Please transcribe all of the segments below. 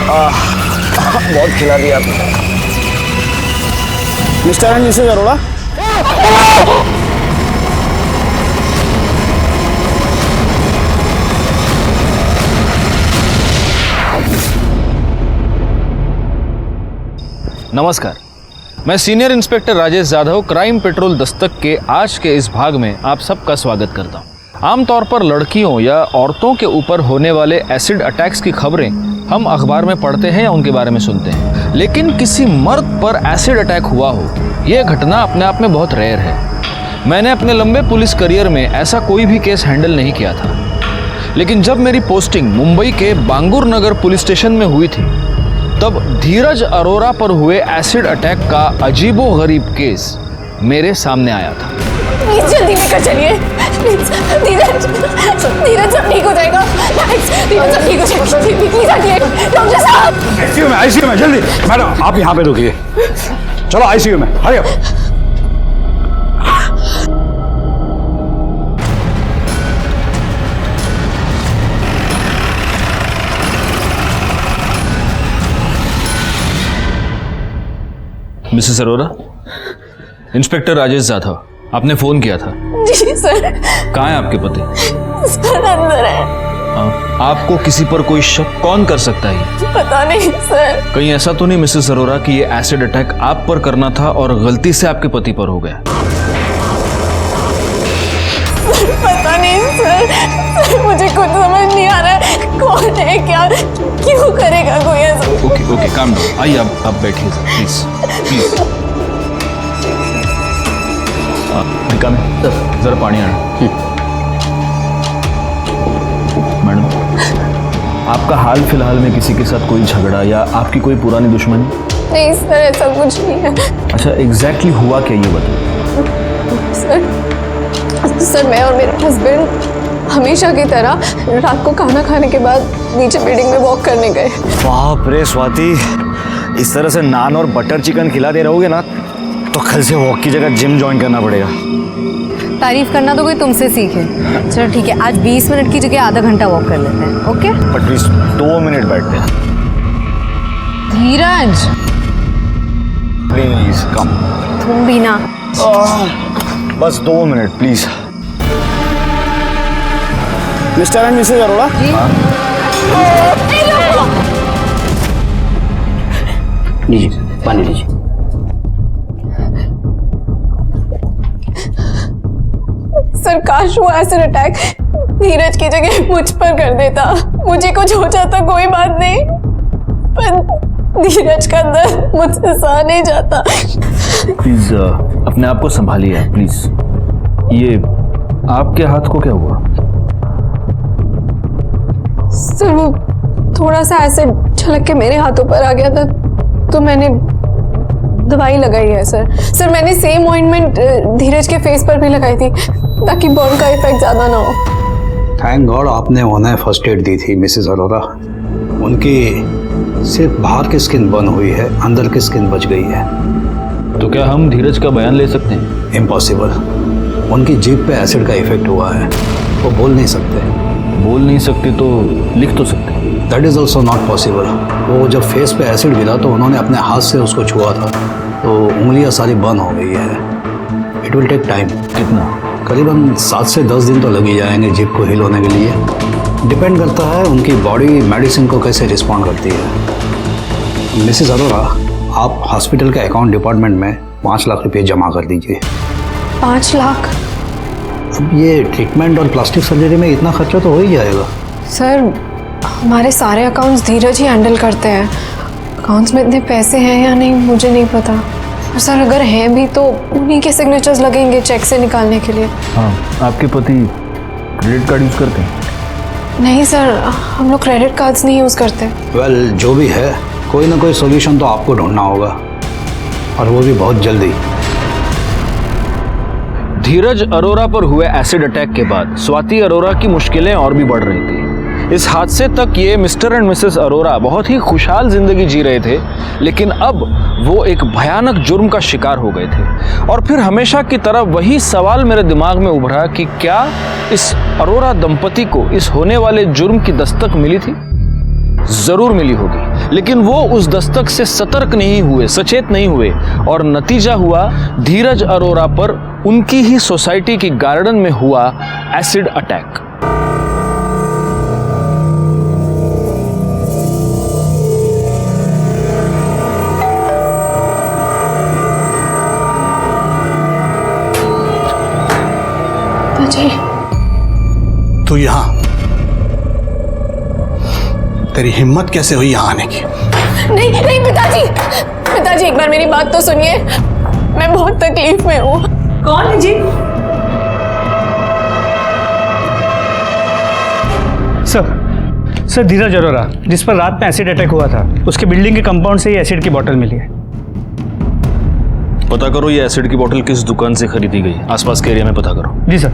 बहुत खिला दिया आपने। मिस्टर एंड मिसेज अरोड़ा, नमस्कार, मैं senior inspector Rajesh Jadhav crime petrol Dastak के आज के इस भाग में आप सबका स्वागत करता हूँ। आमतौर पर लड़कियों या औरतों के ऊपर होने वाले एसिड अटैक्स की खबरें हम अखबार में पढ़ते हैं या उनके बारे में सुनते हैं, लेकिन किसी मर्द पर एसिड अटैक हुआ हो, यह घटना अपने आप में बहुत रेयर है। मैंने अपने लंबे पुलिस करियर में ऐसा कोई भी केस हैंडल नहीं किया था, लेकिन जब मेरी पोस्टिंग मुंबई के बांगुर नगर पुलिस स्टेशन में हुई थी, तब धीरज अरोड़ा पर हुए एसिड अटैक का अजीबोगरीब केस मेरे सामने आया था। प्लीज जल्दी लेकर चलिए, धीरज सब ठीक हो जाएगा, धीरज सब ठीक हो जाएगा, प्लीज आइए डॉक्टर साहब। आईसीयू में जल्दी। मैडम आप यहाँ पे रुकिए, चलो आईसीयू में, hurry up. Mrs Arora, inspector Rajesh Jadhav, आपने फोन किया था। जी सर। कहाँ है आपके पति? सर अंदर है। आपको किसी पर कोई शक कौन कर सकता है? पता नहीं सर। कहीं ऐसा तो नहीं मिसेस अरोड़ा कि ये एसिड अटैक आप पर करना था और गलती से आपके पति पर हो गया? पता नहीं सर, मुझे कुछ समझ नहीं आ रहा है, कौन है, क्या, क्यों करेगा कोई ऐसा। ओके काम डाउन, आइए आप बैठिए प्लीज प्लीज। निकाल सर, जरा पानी आना। मैडम, आपका हाल फिलहाल में किसी के साथ कोई झगड़ा या आपकी कोई पुरानी दुश्मनी? नहीं सर, ऐसा कुछ नहीं है। अच्छा, एग्जैक्टली हुआ क्या ये बताइए। सर मैं और मेरे हस्बैंड हमेशा की तरह रात को खाना खाने के बाद नीचे बिल्डिंग में वॉक करने गए। बाप रे स्वाति, इस तरह से नान और बटर चिकन खिला दे रहोगे ना तो कल से वॉक की जगह जिम ज्वाइन करना पड़ेगा। तारीफ करना तो कोई तुमसे सीखे। चलो ठीक है, आज 20 मिनट की जगह आधा घंटा वॉक कर लेते हैं, ओके? पर प्लीज 2 मिनट बैठते हैं। Dheeraj please come. तुम भी ना। बस 2 minute please. Mister and missus Arora ji? लीजिए पानी लीजिए। सर काश वो एसिड अटैक धीरज की जगह मुझ पर कर देता, मुझे कुछ हो जाता कोई बात नहीं, पर धीरज का दर्द मुझसे सहा नहीं जाता। प्लीज अपने आप को संभालिए प्लीज। ये आपके हाथ को क्या हुआ? सर वो थोड़ा सा एसिड छलक के मेरे हाथों पर आ गया था, तो मैंने दवाई लगाई है सर मैंने सेम ऑइंटमेंट धीरज के फेस पर भी लगाई थी ताकि बर्न का इफेक्ट ज्यादा ना हो। थैंक गॉड आपने उन्हें फर्स्ट एड दी थी मिसेस अरोड़ा। उनकी सिर्फ बाहर की स्किन बर्न हुई है, अंदर की स्किन बच गई है। तो क्या हम धीरज का बयान ले सकते हैं? इम्पॉसिबल। उनकी जीभ पे एसिड का इफेक्ट हुआ है, वो बोल नहीं सकते। बोल नहीं सकते तो लिख तो सकते हैं। That is also not possible. वो जब फेस पे एसिड गिरा तो उन्होंने अपने हाथ से उसको छुआ था, तो उंगलियां सारी बर्न हो गई है। It will take time. कितना? करीबन 7 से 10 दिन तो लग ही जाएंगे जीभ को हील होने के लिए। डिपेंड करता है उनकी बॉडी मेडिसिन को कैसे रिस्पॉन्ड करती है। मिसेस अरोड़ा, आप हॉस्पिटल के अकाउंट डिपार्टमेंट में 5 लाख रुपये जमा कर दीजिए। 5 लाख? अब ये ट्रीटमेंट और प्लास्टिक सर्जरी में इतना खर्चा तो हो ही जाएगा। सर हमारे सारे अकाउंट्स धीरज ही हैंडल करते हैं, अकाउंट्स में इतने पैसे हैं या नहीं मुझे नहीं पता, और सर अगर हैं भी तो उन्हीं के सिग्नेचर्स लगेंगे चेक से निकालने के लिए। हाँ, आपके पति क्रेडिट कार्ड यूज़ करते हैं? नहीं सर, हम लोग क्रेडिट कार्ड्स नहीं यूज़ करते। वेल, जो भी है कोई ना कोई सॉल्यूशन तो आपको ढूंढना होगा, और वो भी बहुत जल्दी। धीरज अरोड़ा पर हुए एसिड अटैक के बाद स्वाति अरोड़ा की मुश्किलें और भी बढ़ रही थी। इस हादसे तक ये मिस्टर एंड मिसेस अरोड़ा बहुत ही खुशहाल जिंदगी जी रहे थे, लेकिन अब वो एक भयानक जुर्म का शिकार हो गए थे। और फिर हमेशा की तरह वही सवाल मेरे दिमाग में उभरा कि क्या इस अरोड़ा दंपति को इस होने वाले जुर्म की दस्तक मिली थी? जरूर मिली होगी, लेकिन वो उस दस्तक से सतर्क नहीं हुए, सचेत नहीं हुए, और नतीजा हुआ धीरज अरोरा पर उनकी ही सोसाइटी की गार्डन में हुआ एसिड अटैक। पिताजी, तू यहाँ, तेरी हिम्मत कैसे हुई यहाँ आने की? नहीं नहीं पिताजी, पिताजी एक बार मेरी बात तो सुनिए, मैं बहुत तकलीफ में हूँ। कौन है जी? सर धीरज अरोरा, जिस पर रात में एसिड अटैक हुआ था, उसके बिल्डिंग के कंपाउंड से ही एसिड की बोतल मिली है। पता करो ये एसिड की बोतल किस दुकान से खरीदी गई, आसपास के एरिया में पता करो। जी सर।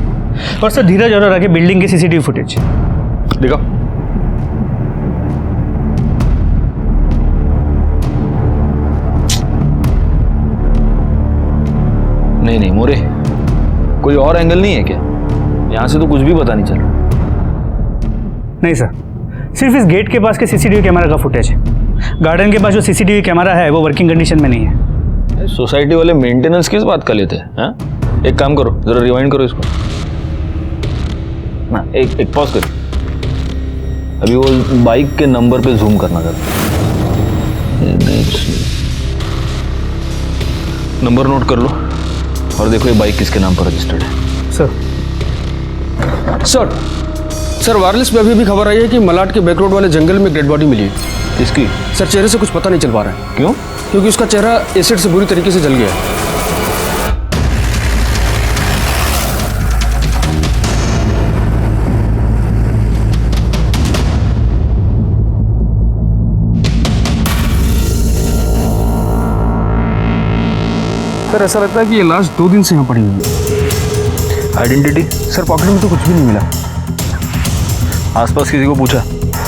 और सर धीरज अरोरा के बिल्डिंग की सीसीटीवी फुटेज दिखाओ। नहीं मोरे, कोई और एंगल नहीं है क्या? यहां से तो कुछ भी पता नहीं चल रहा। नहीं सर, सिर्फ इस गेट के पास के सीसीटीवी कैमरा का फुटेज है। गार्डन के पास जो सीसीटीवी कैमरा है वो वर्किंग कंडीशन में नहीं है। सोसाइटी वाले मेंटेनेंस किस बात का लेते हैं? एक काम करो, जरा रिवाइंड करो इसको ना, एक पॉज करो। अभी वो बाइक के नंबर पे जूम करना जरा, नंबर नोट कर लो और देखो ये बाइक किसके नाम पर रजिस्टर्ड है। सर वायरलेस में अभी भी खबर आई है कि मलाड के बैक रोड वाले जंगल में डेड बॉडी मिली है। किसकी? सर चेहरे से कुछ पता नहीं चल पा रहा है। क्यों? क्योंकि उसका चेहरा एसिड से बुरी तरीके से जल गया है। सर ऐसा लगता है कि ये लाश 2 दिन से यहाँ पड़ी हुई है। आइडेंटिटी? सर पॉकेट में तो कुछ भी नहीं मिला। आसपास किसी को पूछा?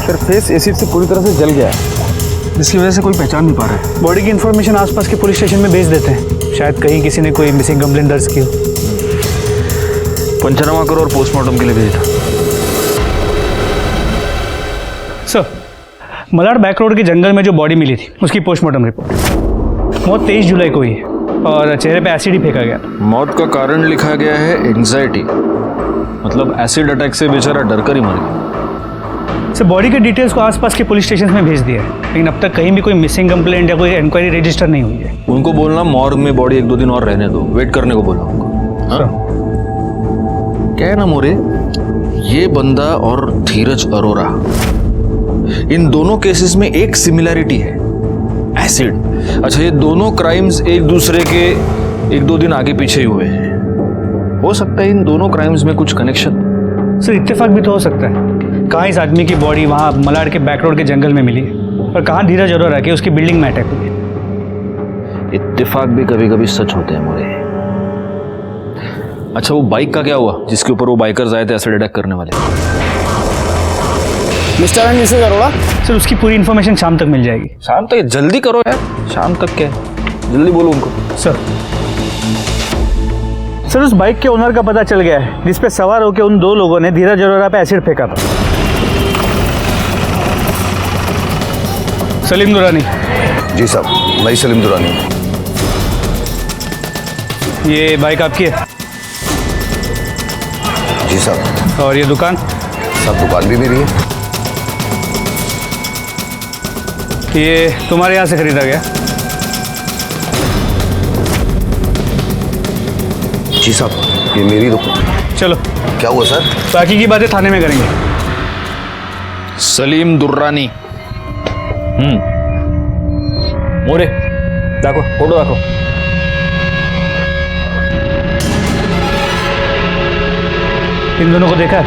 सर फेस एसिड से पूरी तरह से जल गया है, जिसकी वजह से कोई पहचान नहीं पा रहा है। बॉडी की इन्फॉर्मेशन आसपास के पुलिस स्टेशन में भेज देते हैं, शायद कहीं किसी ने कोई मिसिंग कंप्लेंट दर्ज की हो। पंचनामा करो और पोस्टमार्टम के लिए भेजना। सर मलाड बैक रोड के जंगल में जो बॉडी मिली थी उसकी पोस्टमार्टम रिपोर्ट, मौत 23 जुलाई को हुई है और चेहरे पे एसिड ही फेंका गया। मौत का कारण लिखा गया है एंजाइटी, मतलब एसिड अटैक से बेचारा डर कर ही मर गया। सर बॉडी के डिटेल्स को आसपास के पुलिस स्टेशन में भेज दिया है, लेकिन अब तक कहीं भी कोई मिसिंग कंप्लेंट या कोई इंक्वायरी रजिस्टर नहीं हुई है। उनको बोलना मॉर्ग में बॉडी 1-2 दिन और रहने दो, वेट करने को बोला उनको। हाँ? क्या है ना मोरे, ये बंदा और धीरज अरोरा, इन दोनों केसेस में एक सिमिलैरिटी है, एसिड। अच्छा, ये दोनों क्राइम्स एक दूसरे के 1-2 दिन आगे पीछे ही हुए हैं। हो सकता है इन दोनों क्राइम्स में कुछ कनेक्शन। सर इत्तेफाक भी तो हो सकता है, कहाँ इस आदमी की बॉडी वहाँ मलाड के बैक रोड के जंगल में मिली है और कहाँ धीरज अरोरा की उसकी बिल्डिंग में अटैक हुई है। इत्तेफाक भी कभी कभी सच होते हैं मोरे। अच्छा, वो बाइक का क्या हुआ जिसके ऊपर वो बाइकर्स आए थे एसिड अटैक करने वाले? Mister and missus Arora, sir उसकी पूरी इन्फॉर्मेशन शाम तक मिल जाएगी। शाम तक? जल्दी करो यार, शाम तक क्या है, जल्दी बोलो उनको। सर उस बाइक के ओनर का पता चल गया है जिस पे सवार होकर उन 2 लोगों ने धीरज अरोरा पे एसिड फेंका था। सलीम दुरानी। जी साहब, मैं सलीम दुरानी। ये बाइक आपकी है? जी साहब। और ये दुकान? सब दुकान भी मेरी है। ये तुम्हारे यहाँ से खरीदा गया? जी साहब, ये मेरी दुकान। चलो। क्या हुआ सर? बाकी की बातें थाने में करेंगे। सलीम दुर्रानी। मोरे देखो, फोटो देखो। इन दोनों को देखा है?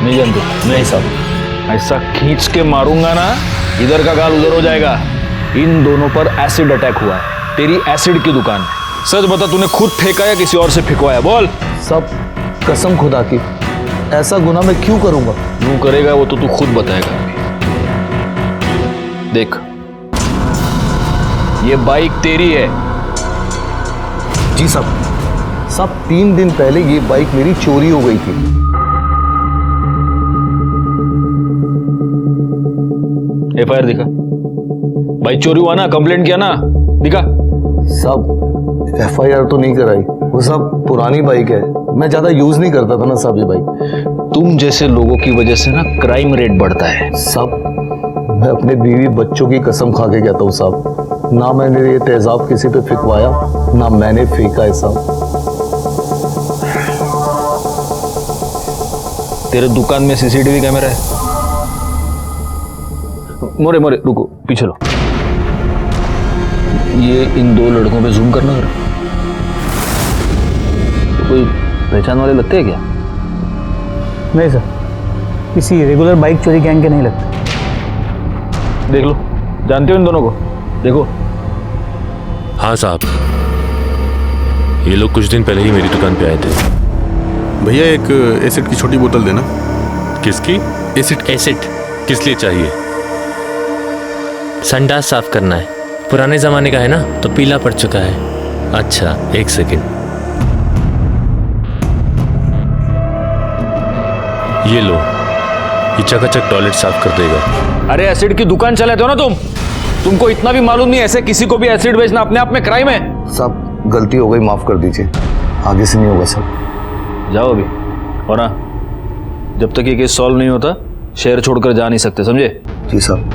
नहीं जानते? नहीं साहब, ऐसा खींच के मारूंगा ना, इधर का गाल उधर हो जाएगा। इन दोनों पर एसिड अटैक हुआ है, तेरी एसिड की दुकान है। सच बता, तूने खुद फेंका या किसी और से फेंकवाया? बोल। सब कसम खुदा की, ऐसा गुनाह मैं क्यों करूंगा? क्यों करेगा वो तो तू खुद बताएगा। देख, ये बाइक तेरी है। जी सब 3 दिन पहले ये बाइक मेरी चोरी हो गई थी। FIR दिखा। बाइक चोरी हुआ ना, कंप्लेंट किया ना, दिखा। साहब FIR तो नहीं कराई, वो सब पुरानी बाइक है, मैं ज्यादा यूज नहीं करता था ना साहब ये बाइक। तुम जैसे लोगों की वजह से ना क्राइम रेट बढ़ता है। साहब मैं अपने बीवी बच्चों की कसम खा के कहता हूँ साहब, ना मैंने ये तेजाब किसी पे फेंकवाया, ना मैंने फेंका है साहब। तेरे दुकान में CCTV कैमरा है? मोरे मोरे रुको, पीछे लो। ये इन दो लड़कों पे जूम करना जरा। कोई पहचान वाले लगते हैं क्या? नहीं सर, किसी रेगुलर बाइक चोरी गैंग के नहीं लगते। देख लो, जानते हो इन दोनों को? देखो। हाँ साहब, ये लोग कुछ दिन पहले ही मेरी दुकान पे आए थे। भैया एक एसिड की छोटी बोतल देना। किसकी? एसिड किस लिए चाहिए? संडास साफ करना है, पुराने जमाने का है ना तो पीला पड़ चुका है। अच्छा एक सेकंड, ये लो, ये चकाचक टॉयलेट साफ कर देगा। अरे एसिड की दुकान चलाते हो ना तुम? तुमको इतना भी मालूम नहीं ऐसे किसी को भी एसिड बेचना अपने आप में क्राइम है? साहब गलती हो गई, माफ कर दीजिए, आगे से नहीं होगा सर। जाओ अभी। और हाँ, जब तक ये केस सॉल्व नहीं होता शहर छोड़कर जा नहीं सकते, समझे? जी साहब।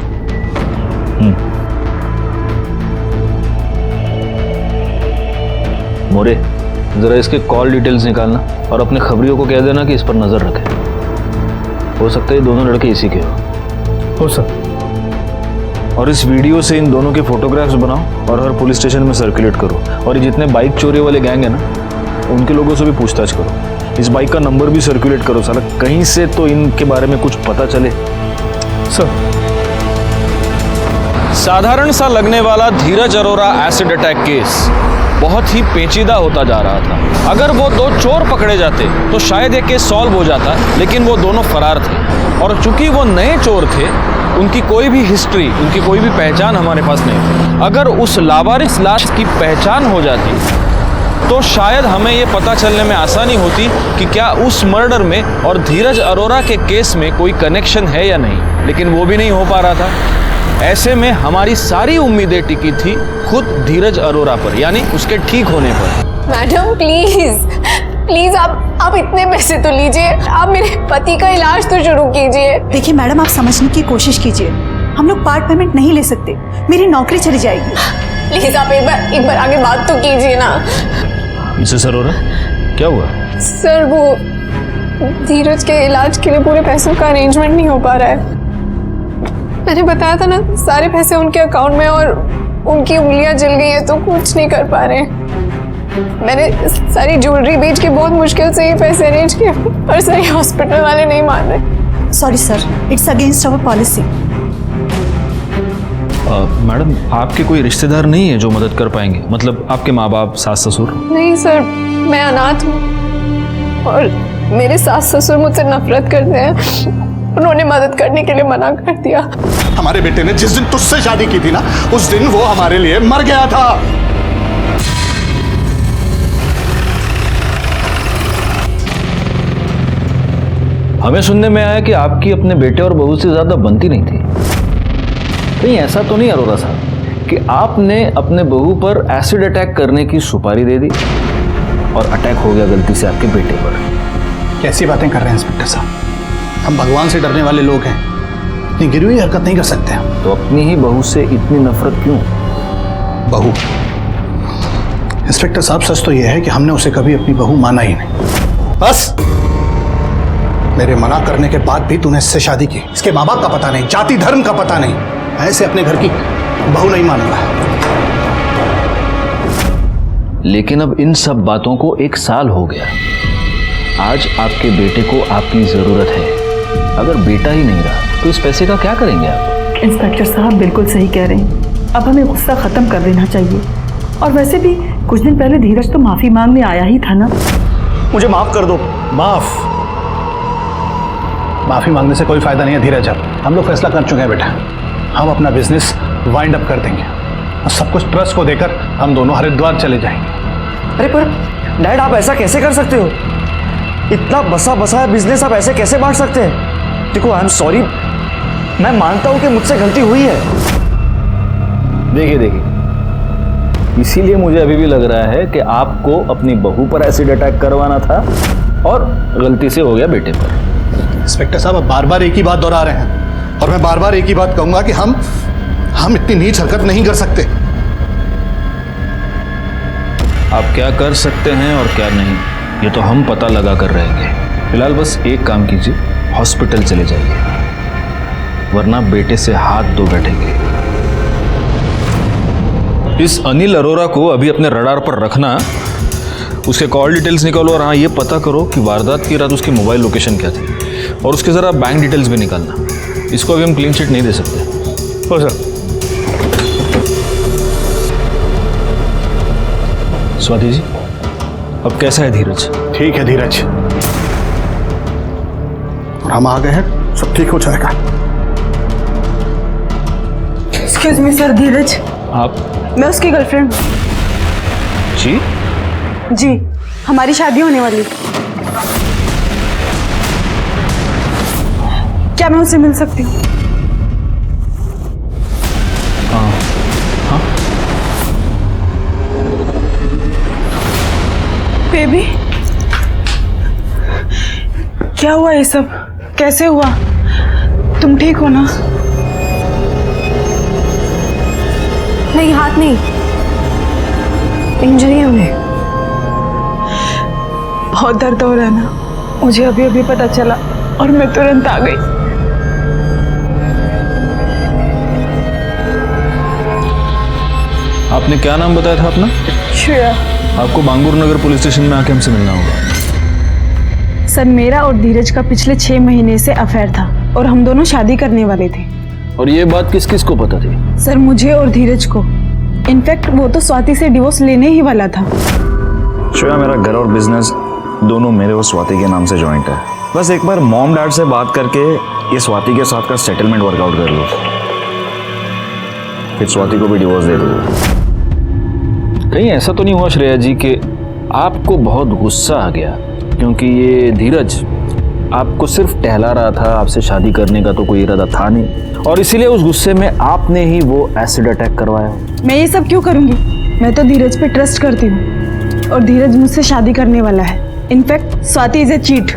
मोरे, जरा इसके कॉल डिटेल्स निकालना और अपने खबरियों को कह देना कि इस पर नजर रखें। हो सकता है दोनों लड़के इसी के हो सर। और इस वीडियो से इन दोनों के फोटोग्राफ्स बनाओ और हर पुलिस स्टेशन में सर्कुलेट करो। और ये जितने बाइक चोरी वाले गैंग है ना, उनके लोगों से भी पूछताछ करो। इस बाइक का नंबर भी सर्कुलेट करो, साला कहीं से तो इनके बारे में कुछ पता चले। सर साधारण सा लगने वाला धीरज अरोरा एसिड अटैक केस बहुत ही पेचीदा होता जा रहा था। अगर वो दो चोर पकड़े जाते तो शायद ये केस सॉल्व हो जाता, लेकिन वो दोनों फरार थे। और चूंकि वो नए चोर थे, उनकी कोई भी हिस्ट्री, उनकी कोई भी पहचान हमारे पास नहीं थी। अगर उस लावारिस लाश की पहचान हो जाती तो शायद हमें ये पता चलने में आसानी होती कि क्या उस मर्डर में और धीरज अरोरा के केस में कोई कनेक्शन है या नहीं, लेकिन वो भी नहीं हो पा रहा था। ऐसे में हमारी सारी उम्मीदें टिकी थी खुद धीरज अरोरा पर, यानी उसके ठीक होने पर। मैडम प्लीज आप इतने पैसे तो लीजिए, आप मेरे पति का इलाज तो शुरू कीजिए। देखिए मैडम, आप समझने की कोशिश कीजिए, हम लोग पार्ट पेमेंट नहीं ले सकते, मेरी नौकरी चली जाएगी। प्लीज आप एक बार आगे बात तो कीजिए ना। मिसेस अरोरा, क्या हुआ? सर वो धीरज के इलाज के लिए पूरे पैसों का अरेंजमेंट नहीं हो पा रहा है। मैंने बताया था ना, सारे पैसे उनके अकाउंट में और उनकी उंगलियां जल गई हैं तो कुछ नहीं कर पा रहे। मैंने सारी ज्वेलरी बेच के बहुत मुश्किल से ये पैसे अरेंज किए, पर सर हॉस्पिटल वाले नहीं मान रहे। Sorry sir, it's against our policy. Madam, आपके कोई रिश्तेदार नहीं है जो मदद कर पाएंगे? मतलब आपके माँ बाप, सास ससुर? नहीं सर, मैं अनाथ हूँ और मेरे सास ससुर मुझसे नफरत करते हैं। उन्होंने मदद करने के लिए मना कर दिया। हमारे बेटे ने जिस दिन तुझसे शादी की थी ना, उस दिन वो हमारे लिए मर गया था। हमें सुनने में आया कि आपकी अपने बेटे और बहू से ज्यादा बनती नहीं थी। कहीं ऐसा तो नहीं अरोरा साहब कि आपने अपने बहू पर एसिड अटैक करने की सुपारी दे दी और अटैक हो गया गलती से आपके बेटे पर? कैसी बातें कर रहे हैं इंस्पेक्टर साहब, हम भगवान से डरने वाले लोग हैं, इतनी गिरी हुई हरकत नहीं कर सकते हम। तो अपनी ही बहू से इतनी नफरत क्यों? बहू? इंस्पेक्टर साहब सच तो यह है कि हमने उसे कभी अपनी बहू माना ही नहीं। बस मेरे मना करने के बाद भी तूने इससे शादी की, इसके माँ बाप का पता नहीं, जाति धर्म का पता नहीं, ऐसे अपने घर की बहू नहीं मानूंगा। लेकिन अब इन सब बातों को 1 साल हो गया। आज आपके बेटे को आपकी जरूरत है। अगर बेटा ही नहीं रहा तो इस पैसे का क्या करेंगे आप? इंस्पेक्टर साहब बिल्कुल सही कह रहे हैं, अब हमें गुस्सा खत्म कर देना चाहिए। और वैसे भी कुछ दिन पहले धीरज तो माफी मांगने आया ही था ना। मुझे माफ कर दो। माफी मांगने से कोई फायदा नहीं है धीरज, हम लोग फैसला कर चुके हैं बेटा, हम अपना बिजनेस वाइंड अप कर देंगे और सब कुछ ट्रस्ट को देकर हम दोनों हरिद्वार चले जाएंगे। अरे पर डैड, आप ऐसा कैसे कर सकते हो? इतना बसा बसाया बिजनेस आप ऐसे कैसे बांट सकते हैं? देखो, आई एम सॉरी, मैं मानता हूं कि मुझसे गलती हुई है। देखिए, इसीलिए मुझे अभी भी लग रहा है कि आपको अपनी बहू पर एसिड अटैक करवाना था और गलती से हो गया बेटे पर। इंस्पेक्टर साहब, आप बार बार एक ही बात दोहरा रहे हैं और मैं बार बार एक ही बात कहूंगा कि हम इतनी नीच हरकत नहीं कर सकते। आप क्या कर सकते हैं और क्या नहीं, ये तो हम पता लगा कर रहेंगे। फिलहाल बस एक काम कीजिए, हॉस्पिटल चले जाइए, वरना बेटे से हाथ धो बैठेंगे। इस अनिल अरोरा को अभी अपने रडार पर रखना, उसके कॉल डिटेल्स निकालो और हाँ ये पता करो कि वारदात की रात उसकी मोबाइल लोकेशन क्या थी, और उसके ज़रा बैंक डिटेल्स भी निकालना। इसको अभी हम क्लीन चिट नहीं दे सकते। हो सर। स्वाति जी, अब कैसा है धीरज? ठीक है धीरज, और हम आ गए हैं, सब ठीक हो जाएगा। एक्सक्यूज मी सर, धीरज। आप? मैं उसकी गर्लफ्रेंड। जी? जी, हमारी शादी होने वाली। क्या मैं उससे मिल सकती हूँ? हाँ। बेबी, क्या हुआ ये सब? कैसे हुआ? तुम ठीक हो ना? नहीं, हाथ नहीं, इंजरी है उन्हें। बहुत दर्द हो रहा है ना? मुझे अभी अभी पता चला और मैं तुरंत आ गई। आपने क्या नाम बताया था अपना? श्रेया। आपको बांगूर नगर पुलिस स्टेशन में आके हमसे मिलना होगा। सर, मेरा और धीरज का पिछले 6 महीने से अफेयर था और हम दोनों शादी करने वाले थे। और ये बात किस किस को पता थी? सर, मुझे और धीरज को। इनफैक्ट वो तो स्वाति से डिवोर्स लेने ही वाला था। श्रेया, मेरा घर और बिजनेस दोनों मेरे और स्वाति के नाम से जॉइंट है। बस एक बार मॉम डैड से बात करके ये स्वाति के साथ का सेटलमेंट वर्कआउट कर लो, फिर स्वाति को भी डिवोर्स दे दो। कहीं ऐसा तो नहीं हुआ श्रेया जी कि आपको बहुत गुस्सा आ गया क्योंकि ये धीरज आपको सिर्फ टहला रहा था, आपसे शादी करने का तो कोई इरादा था नहीं, और इसीलिए उस गुस्से में आपने ही वो एसिड अटैक करवाया? मैं ये सब क्यों करूंगी? मैं तो धीरज पे ट्रस्ट करती हूँ और धीरज मुझसे शादी करने वाला है। In fact Swati is a cheat.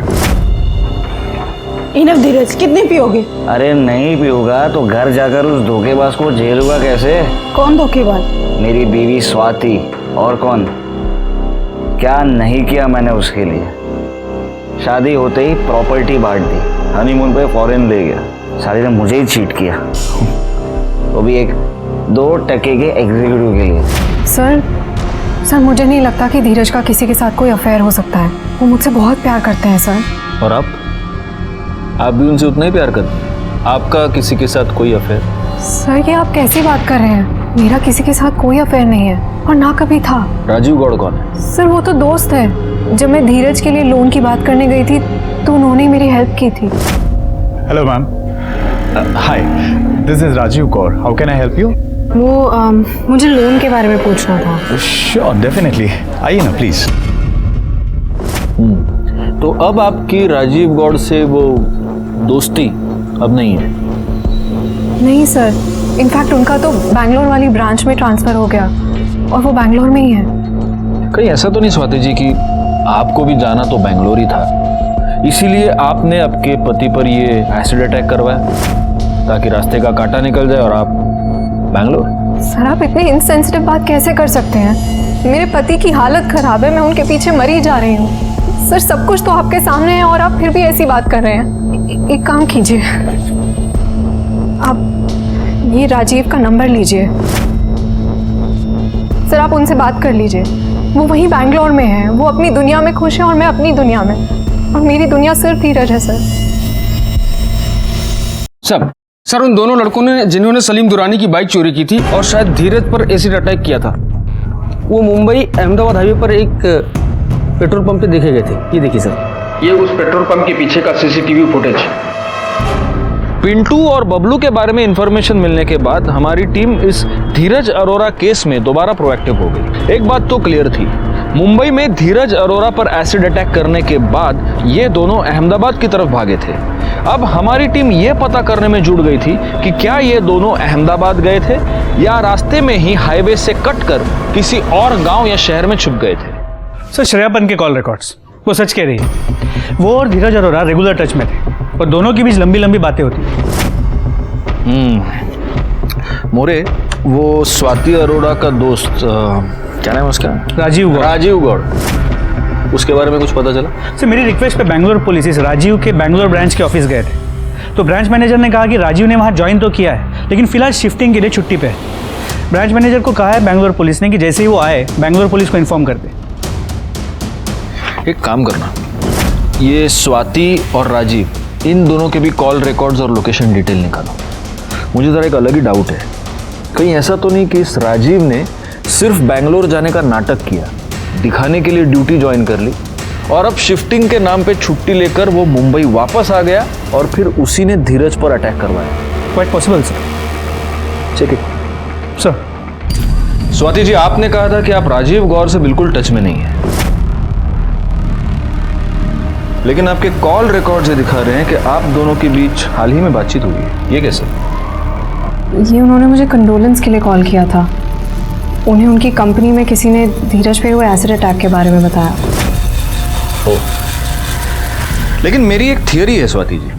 Enough Dheeraj, कितनी पियोगे? अरे नहीं पियूंगा तो घर जाकर उस धोखेबाज को झेलूंगा कैसे? कौन धोखेबाज? मेरी बीवी स्वाति, और कौन? क्या नहीं किया मैंने उसके लिए? शादी होते ही प्रॉपर्टी बांट दी, हनीमून पे फॉरेन ले गया, साली ने मुझे ही चीट किया, वो भी एक 2 टके के एग्जीक्यूटिव के लिए। सर, मुझे नहीं लगता कि धीरज का किसी के साथ कोई अफेयर हो सकता है। वो मुझसे बहुत प्यार करते हैं सर। और आप भी उनसे उतना ही प्यार करते हैं? आपका किसी के साथ कोई अफेयर? सर, ये आप कैसी बात कर रहे हैं? मेरा किसी के साथ कोई अफेयर नहीं है और ना कभी था। राजीव गौड़ कौन है? सर, वो तो दोस्त है। जब मैं धीरज के लिए लोन की बात करने गई थी तो उन्होंने मेरी हेल्प की थी। Hello ma'am, hi, this is Rajiv Kaur, how can I help you? वो मुझे लोन के बारे में पूछना था। श्योर, डेफिनेटली, आइए ना प्लीज। तो अब आपकी राजीव गौड़ से वो दोस्ती अब नहीं है? नहीं सर, इनफैक्ट उनका तो बैंगलोर वाली ब्रांच में ट्रांसफर हो गया और वो बैंगलोर में ही है। कहीं ऐसा तो नहीं स्वाति जी कि आपको भी जाना तो बैंगलोर ही था, इसीलिए आपने आपके पति पर ये एसिड अटैक करवाया ताकि रास्ते का कांटा निकल जाए और आप बैंगलोर? सर, आप इतनी इनसेंसिटिव बात कैसे कर सकते हैं? मेरे पति की हालत खराब है, मैं उनके पीछे मरी जा रही हूँ। सर, सब कुछ तो आपके सामने है और आप फिर भी ऐसी बात कर रहे हैं। एक काम कीजिए, आप ये राजीव का नंबर लीजिए। सर, आप उनसे बात कर लीजिए। वो वहीं बैंगलोर में है, वो अपनी दुनिया में खुश है और मैं अपनी दुनिया में, और मेरी दुनिया सिर्फ धीरज है। सर, उन दोनों लड़कों ने जिन्होंने सलीम दुरानी की बाइक चोरी की थी और शायद धीरज पर एसिड अटैक किया था, वो मुंबई अहमदाबाद हाईवे पर एक पेट्रोल पंप पे देखे गए थे। ये देखिए सर, ये उस पेट्रोल पंप के पीछे का सीसीटीवी फुटेज। पिंटू और बबलू के बारे में इंफॉर्मेशन मिलने के बाद हमारी टीम इस धीरज अरोरा केस में दोबारा प्रोएक्टिव हो गई। एक बात तो क्लियर थी, मुंबई में धीरज अरोरा पर एसिड अटैक करने के बाद ये दोनों अहमदाबाद की तरफ भागे थे। अब हमारी टीम ये पता करने में जुट गई थी कि क्या ये दोनों अहमदाबाद गए थे या रास्ते में ही हाईवे से कट कर किसी और गांव या शहर में छुप गए थे। सर श्रेयापन के कॉल रिकॉर्ड्स वो सच कह रही है। वो और धीरज अरोरा रेगुलर टच में थे और दोनों के बीच लंबी लंबी बातें होती मोरे, वो स्वाति अरोड़ा का दोस्त क्या नाम है उसका? राजीव गौड़। उसके बारे में कुछ पता चला? सर मेरी रिक्वेस्ट पे बैंगलोर पुलिस इस राजीव के बैंगलोर ब्रांच के ऑफिस गए थे, तो ब्रांच मैनेजर ने कहा कि राजीव ने वहाँ ज्वाइन तो किया है लेकिन फिलहाल शिफ्टिंग के लिए छुट्टी पे है। ब्रांच मैनेजर को कहा है बैंगलोर पुलिस ने कि जैसे ही वो आए बैंगलोर पुलिस को इन्फॉर्म कर दे। एक काम करना, ये स्वाति और राजीव इन दोनों के भी कॉल रिकॉर्ड्स और लोकेशन डिटेल निकालो। मुझे जरा एक अलग ही डाउट है, कहीं ऐसा तो नहीं कि इस राजीव ने सिर्फ बैंगलोर जाने का नाटक किया, दिखाने के लिए ड्यूटी ज्वाइन कर ली और अब शिफ्टिंग के नाम पे छुट्टी लेकर वो मुंबई वापस आ गया और फिर उसी ने धीरज पर अटैक करवाया। Quite possible sir. ठीक है सर। स्वाति जी, आपने कहा था कि आप राजीव गौर से बिल्कुल टच में नहीं है, लेकिन आपके कॉल रिकॉर्ड से दिखा रहे हैं कि आप दोनों के बीच हाल ही में बातचीत हुई है। ये कैसे? ये उन्होंने मुझे कंडोलेंस के लिए कॉल किया था। उन्हें उनकी कंपनी में किसी ने धीरज पे हुए एसिड अटैक के बारे में बताया। लेकिन मेरी एक थियरी है स्वाति जी,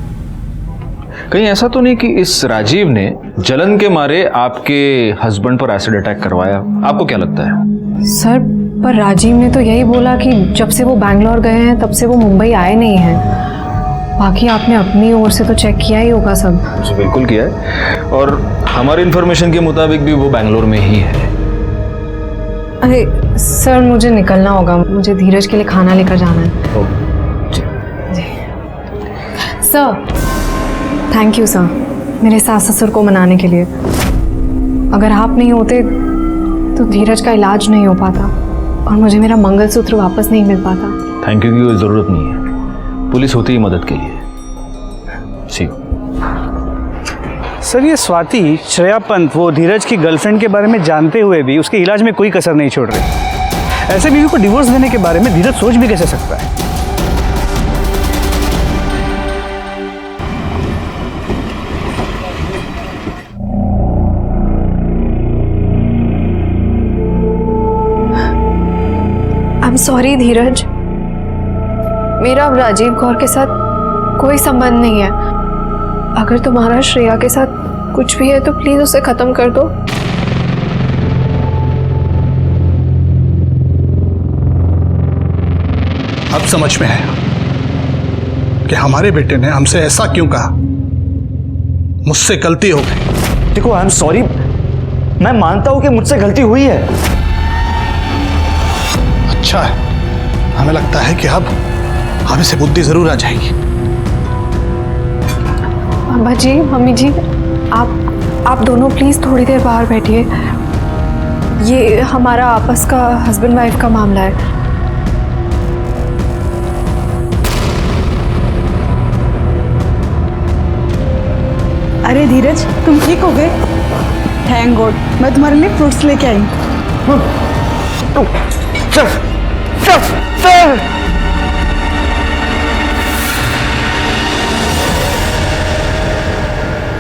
कहीं ऐसा तो नहीं कि इस राजीव ने जलन के मारे आपके हस्बैंड पर एसिड अटैक करवाया? आपको क्या लगता है? सर पर राजीव ने तो यही बोला कि जब से वो बैंगलोर गए हैं तब से वो मुंबई आए नहीं हैं। बाकी आपने अपनी ओर से तो चेक किया ही होगा सब। जी बिल्कुल किया है और हमारी इन्फॉर्मेशन के मुताबिक भी वो बैंगलोर में ही है। अरे सर मुझे निकलना होगा, मुझे धीरज के लिए खाना लेकर जाना है। जी। सर थैंक यू सर, मेरे सास ससुर को मनाने के लिए। अगर आप नहीं होते तो धीरज का इलाज नहीं हो पाता और मुझे मेरा मंगलसूत्र वापस नहीं मिल पाता। थैंक यू की कोई ज़रूरत नहीं है, पुलिस होती ही मदद के लिए। सी सर ये स्वाति श्रेया पंत वो धीरज की गर्लफ्रेंड के बारे में जानते हुए भी उसके इलाज में कोई कसर नहीं छोड़ रही। ऐसे बीवी को डिवोर्स देने के बारे में धीरज सोच भी कैसे सकता है? आई एम सॉरी धीरज, मेरा अब राजीव गौर के साथ कोई संबंध नहीं है। अगर तुम्हारा श्रेया के साथ कुछ भी है तो प्लीज उसे खत्म कर दो। अब समझ में आया कि हमारे बेटे ने हमसे ऐसा क्यों कहा। मुझसे गलती हो गई। देखो आई एम सॉरी, मैं मानता हूं कि मुझसे गलती हुई है। अच्छा है, हमें लगता है कि अब इसे बुद्धि जरूर आ जाएगी। पापा जी, मम्मी जी, आप दोनों प्लीज थोड़ी देर बाहर बैठिए। ये हमारा आपस का हस्बैंड वाइफ का मामला है। अरे धीरज, तुम ठीक हो गए? थैंक गॉड, मैं तुम्हारे लिए फ्रूट्स लेके आई।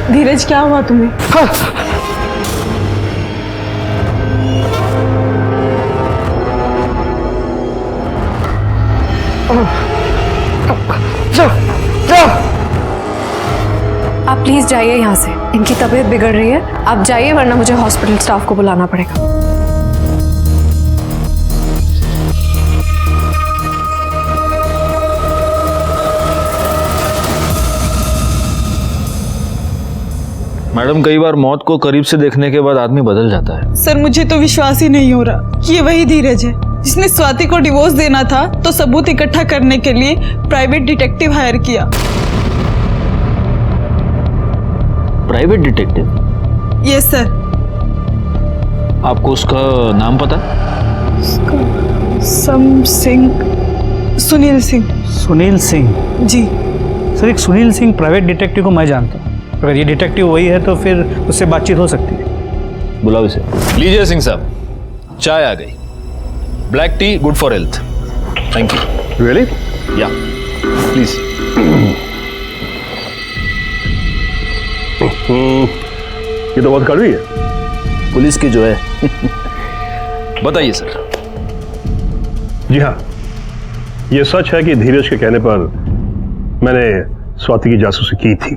धीरज क्या हुआ तुम्हें? आप प्लीज जाइए यहाँ से, इनकी तबीयत बिगड़ रही है। आप जाइए वरना मुझे हॉस्पिटल स्टाफ को बुलाना पड़ेगा। मैडम, कई बार मौत को करीब से देखने के बाद आदमी बदल जाता है। सर मुझे तो विश्वास ही नहीं हो रहा कि ये वही धीरज है जिसने स्वाति को डिवोर्स देना था तो सबूत इकट्ठा करने के लिए प्राइवेट डिटेक्टिव हायर किया। Private detective? Yes sir. आपको उसका नाम पता? सुनील सिंह। सुनील सिंह? जी सर, एक सुनील सिंह प्राइवेट डिटेक्टिव को मैं जानता हूँ। अगर ये डिटेक्टिव वही है तो फिर उससे बातचीत हो सकती है। बुलाओ इसे। लीजिए सिंह साहब, चाय आ गई। Black T good for health. Thank you. Really? या प्लीज. ये तो बहुत कड़वी है. पुलिस की जो है. बताइए सर. जी हाँ, ये सच है कि धीरज के कहने पर मैंने स्वाति की जासूसी की थी.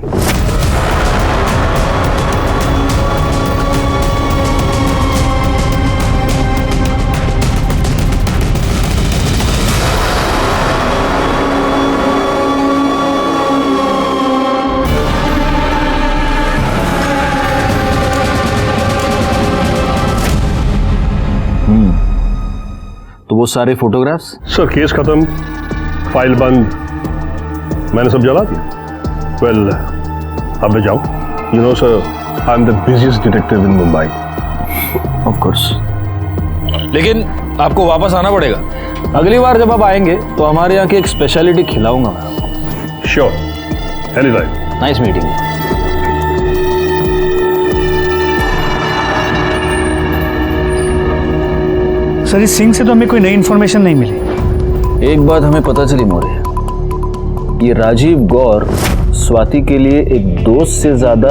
तो वो सारे फोटोग्राफ्स? सर केस खत्म, फाइल बंद, मैंने सब जला दिया. वेल, अब मैं जाऊं. You know sir, I am the busiest detective in Mumbai. Of course. लेकिन आपको वापस आना पड़ेगा. अगली बार जब आप आएंगे तो हमारे यहाँ की एक स्पेशलिटी खिलाऊंगा मैं आपको. Sure, any time. Nice meeting. Sir इस सिंह से तो हमें कोई नई इन्फॉर्मेशन नहीं मिली. एक बात हमें पता चली मौर्य, ये राजीव गौर स्वाति के लिए एक दोस्त से ज्यादा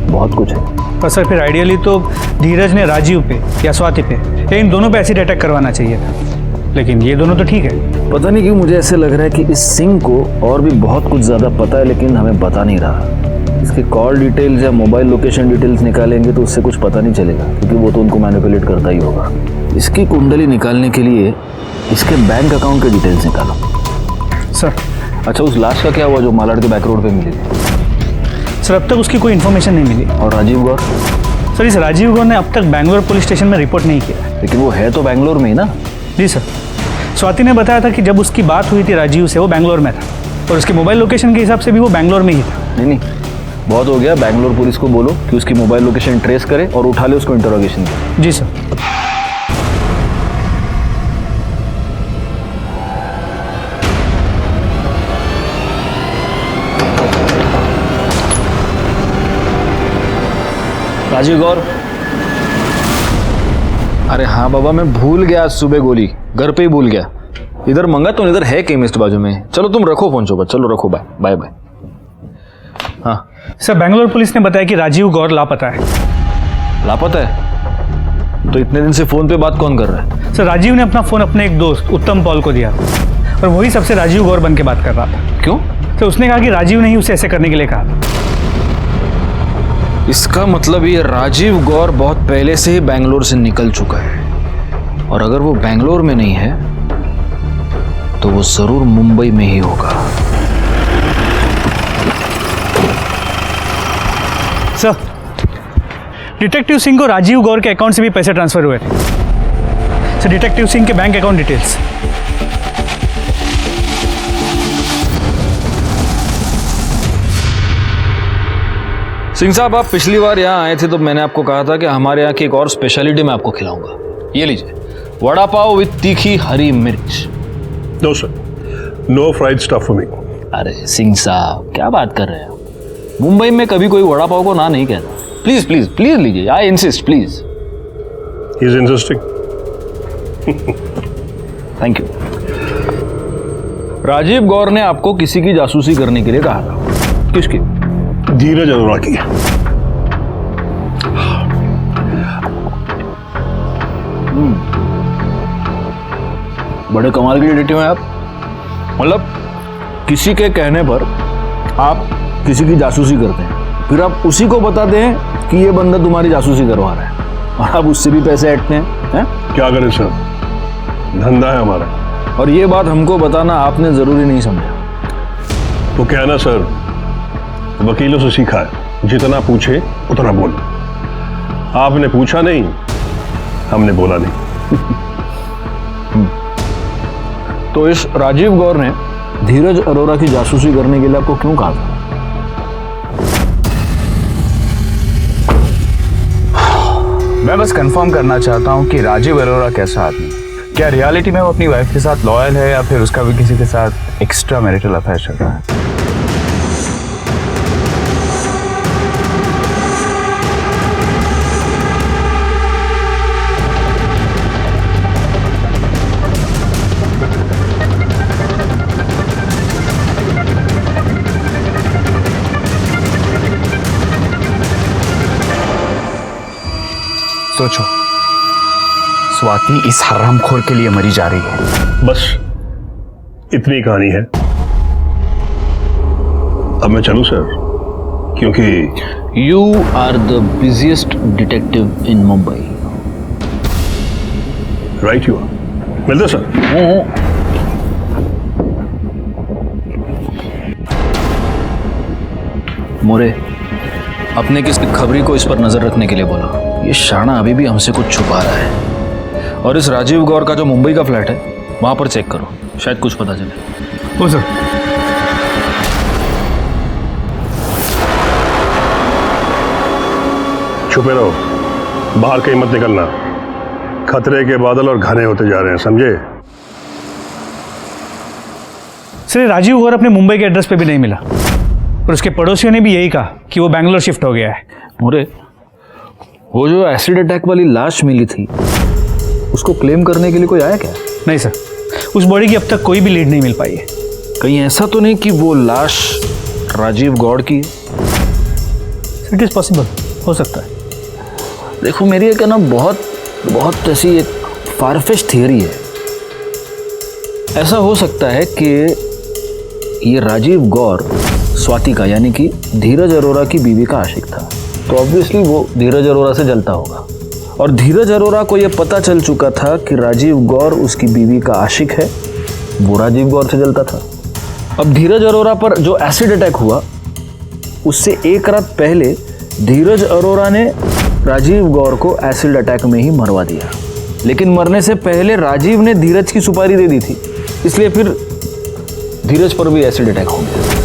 बहुत कुछ है. पर सर फिर आइडियली तो धीरज ने राजीव पे या स्वाति पे इन दोनों पे एसिड अटैक करवाना चाहिए था, लेकिन ये दोनों तो ठीक है. पता नहीं क्यों मुझे ऐसे लग रहा है कि इस सिंह को और भी बहुत कुछ ज्यादा पता है, लेकिन हमें बता नहीं रहा. इसके कॉल डिटेल्स या मोबाइल लोकेशन डिटेल्स निकालेंगे तो उससे कुछ पता नहीं चलेगा, क्योंकि वो तो उनको मैनिपुलेट करता ही होगा. इसकी कुंडली निकालने के लिए इसके बैंक अकाउंट के डिटेल्स निकालो. सर. अच्छा, उस लाश का क्या हुआ जो मालाड के बैक रोड पे मिली थी? सर अब तक उसकी कोई इन्फॉर्मेशन नहीं मिली. और राजीव गौर? सर इस राजीव गौर ने अब तक बैंगलोर पुलिस स्टेशन में रिपोर्ट नहीं किया. लेकिन वो है तो बैंगलोर में ही ना. जी सर. स्वाति ने बताया था कि जब उसकी बात हुई थी राजीव से वो बैंगलोर में था, और उसके मोबाइल लोकेशन के हिसाब से भी वो बैंगलोर में ही था. नहीं, बहुत हो गया. बैंगलोर पुलिस को बोलो कि उसकी मोबाइल लोकेशन ट्रेस करे और उठा ले उसको इंटरोगेशन में. जी सर. राजीव गौर. अरे हाँ बाबा, मैं भूल गया आज सुबह गोली घर पे ही भूल गया. इधर मंगा तो इधर है केमिस्ट बाजू में. चलो तुम रखो फोन चौपर. चलो रखो. Bye bye bye. हाँ सर, बैंगलोर पुलिस ने बताया कि राजीव गौर लापता है. लापता है? तो इतने दिन से फोन पे बात कौन कर रहा है? सर राजीव ने अपना फोन अपने एक दोस्त उत्तम पॉल को दिया और वही सबसे राजीव गौर बन के बात कर रहा था. क्यों? तो उसने कहा कि राजीव ने ही उसे ऐसे करने के लिए कहा. इसका मतलब ये राजीव गौर बहुत पहले से ही बैंगलोर से निकल चुका है, और अगर वो बैंगलोर में नहीं है तो वो जरूर मुंबई में ही होगा. सर, डिटेक्टिव सिंह को राजीव गौर के अकाउंट से भी पैसे ट्रांसफर हुए थे. सर डिटेक्टिव सिंह के बैंक अकाउंट डिटेल्स. सिंह साहब, आप पिछली बार यहाँ आए थे तो मैंने आपको कहा था कि हमारे यहाँ की एक और स्पेशलिटी मैं आपको खिलाऊंगा. ये लीजिए, वड़ा पाव विद तीखी हरी मिर्च. No sir, no fried stuff for me. अरे सिंह साहब, क्या बात कर रहे हैं? मुंबई में कभी कोई वड़ा पाव को ना नहीं कहता. प्लीज प्लीज प्लीज लीजिए. I insist please. He is insisting. Thank you. Rajiv Gaur ने आपको किसी की जासूसी करने के लिए कहा था. किसकी? धीरज अरोड़ा की. बड़े कमाल के डिटेक्टिव हैं आप. मतलब किसी के कहने पर आप किसी की जासूसी करते हैं, फिर आप उसी को बताते हैं कि ये बंदा तुम्हारी जासूसी करवा रहा है, और आप उससे भी पैसे ऐंठते हैं. क्या करें सर, धंधा है हमारा. और ये बात हमको बताना आपने जरूरी नहीं समझा. वो क्या है ना सर, वकीलों से सीखा है, जितना पूछे उतना बोलो. आपने पूछा नहीं, हमने बोला नहीं. तो इस राजीव गौर ने धीरज अरोड़ा की जासूसी करने के लिए आपको क्यों कहा था? मैं बस कंफर्म करना चाहता हूं कि राजीव अरोड़ा कैसा आदमी, क्या रियलिटी में वो अपनी वाइफ के साथ लॉयल है या फिर उसका भी किसी के साथ एक्स्ट्रा मैरिटल अफेयर चल रहा है. सोचो, स्वाति इस हरामखोर के लिए मरी जा रही है। बस इतनी कहानी है। अब मैं चलूं सर, क्योंकि you are the busiest detective in Mumbai. Right you are. मिलते सर। मोरे, अपने किस खबरी को इस पर नजर रखने के लिए बोला। ये शाना अभी भी हमसे कुछ छुपा रहा है। और इस राजीव गौर का जो मुंबई का फ्लैट है वहां पर चेक करो, शायद कुछ पता चले। ओ सर। छुपे रहो, बाहर कहीं मत निकलना। खतरे के बादल और घने होते जा रहे हैं, समझे? सर, राजीव गौर अपने मुंबई के एड्रेस पे भी नहीं मिला और उसके पड़ोसियों ने भी यही कहा कि वो बैंगलोर शिफ्ट हो गया है। मोरे, वो जो एसिड अटैक वाली लाश मिली थी उसको क्लेम करने के लिए कोई आया क्या? नहीं सर, उस बॉडी की अब तक कोई भी लीड नहीं मिल पाई है। कहीं ऐसा तो नहीं कि वो लाश राजीव गौड़ की है? इट इज पॉसिबल, हो सकता है। देखो, मेरी एक ना बहुत ऐसी एक फारफिश थियरी है। ऐसा हो सकता है कि ये राजीव गौर स्वाति का यानी कि धीरज अरोरा की बीवी का आशिक था, तो ऑब्वियसली वो धीरज अरोरा से जलता होगा। और धीरज अरोरा को यह पता चल चुका था कि राजीव गौर उसकी बीवी का आशिक है, वो राजीव गौर से जलता था। अब धीरज अरोरा पर जो एसिड अटैक हुआ उससे एक रात पहले धीरज अरोरा ने राजीव गौर को एसिड अटैक में ही मरवा दिया, लेकिन मरने से पहले राजीव ने धीरज की सुपारी दे दी थी, इसलिए फिर धीरज पर भी एसिड अटैक हो गया।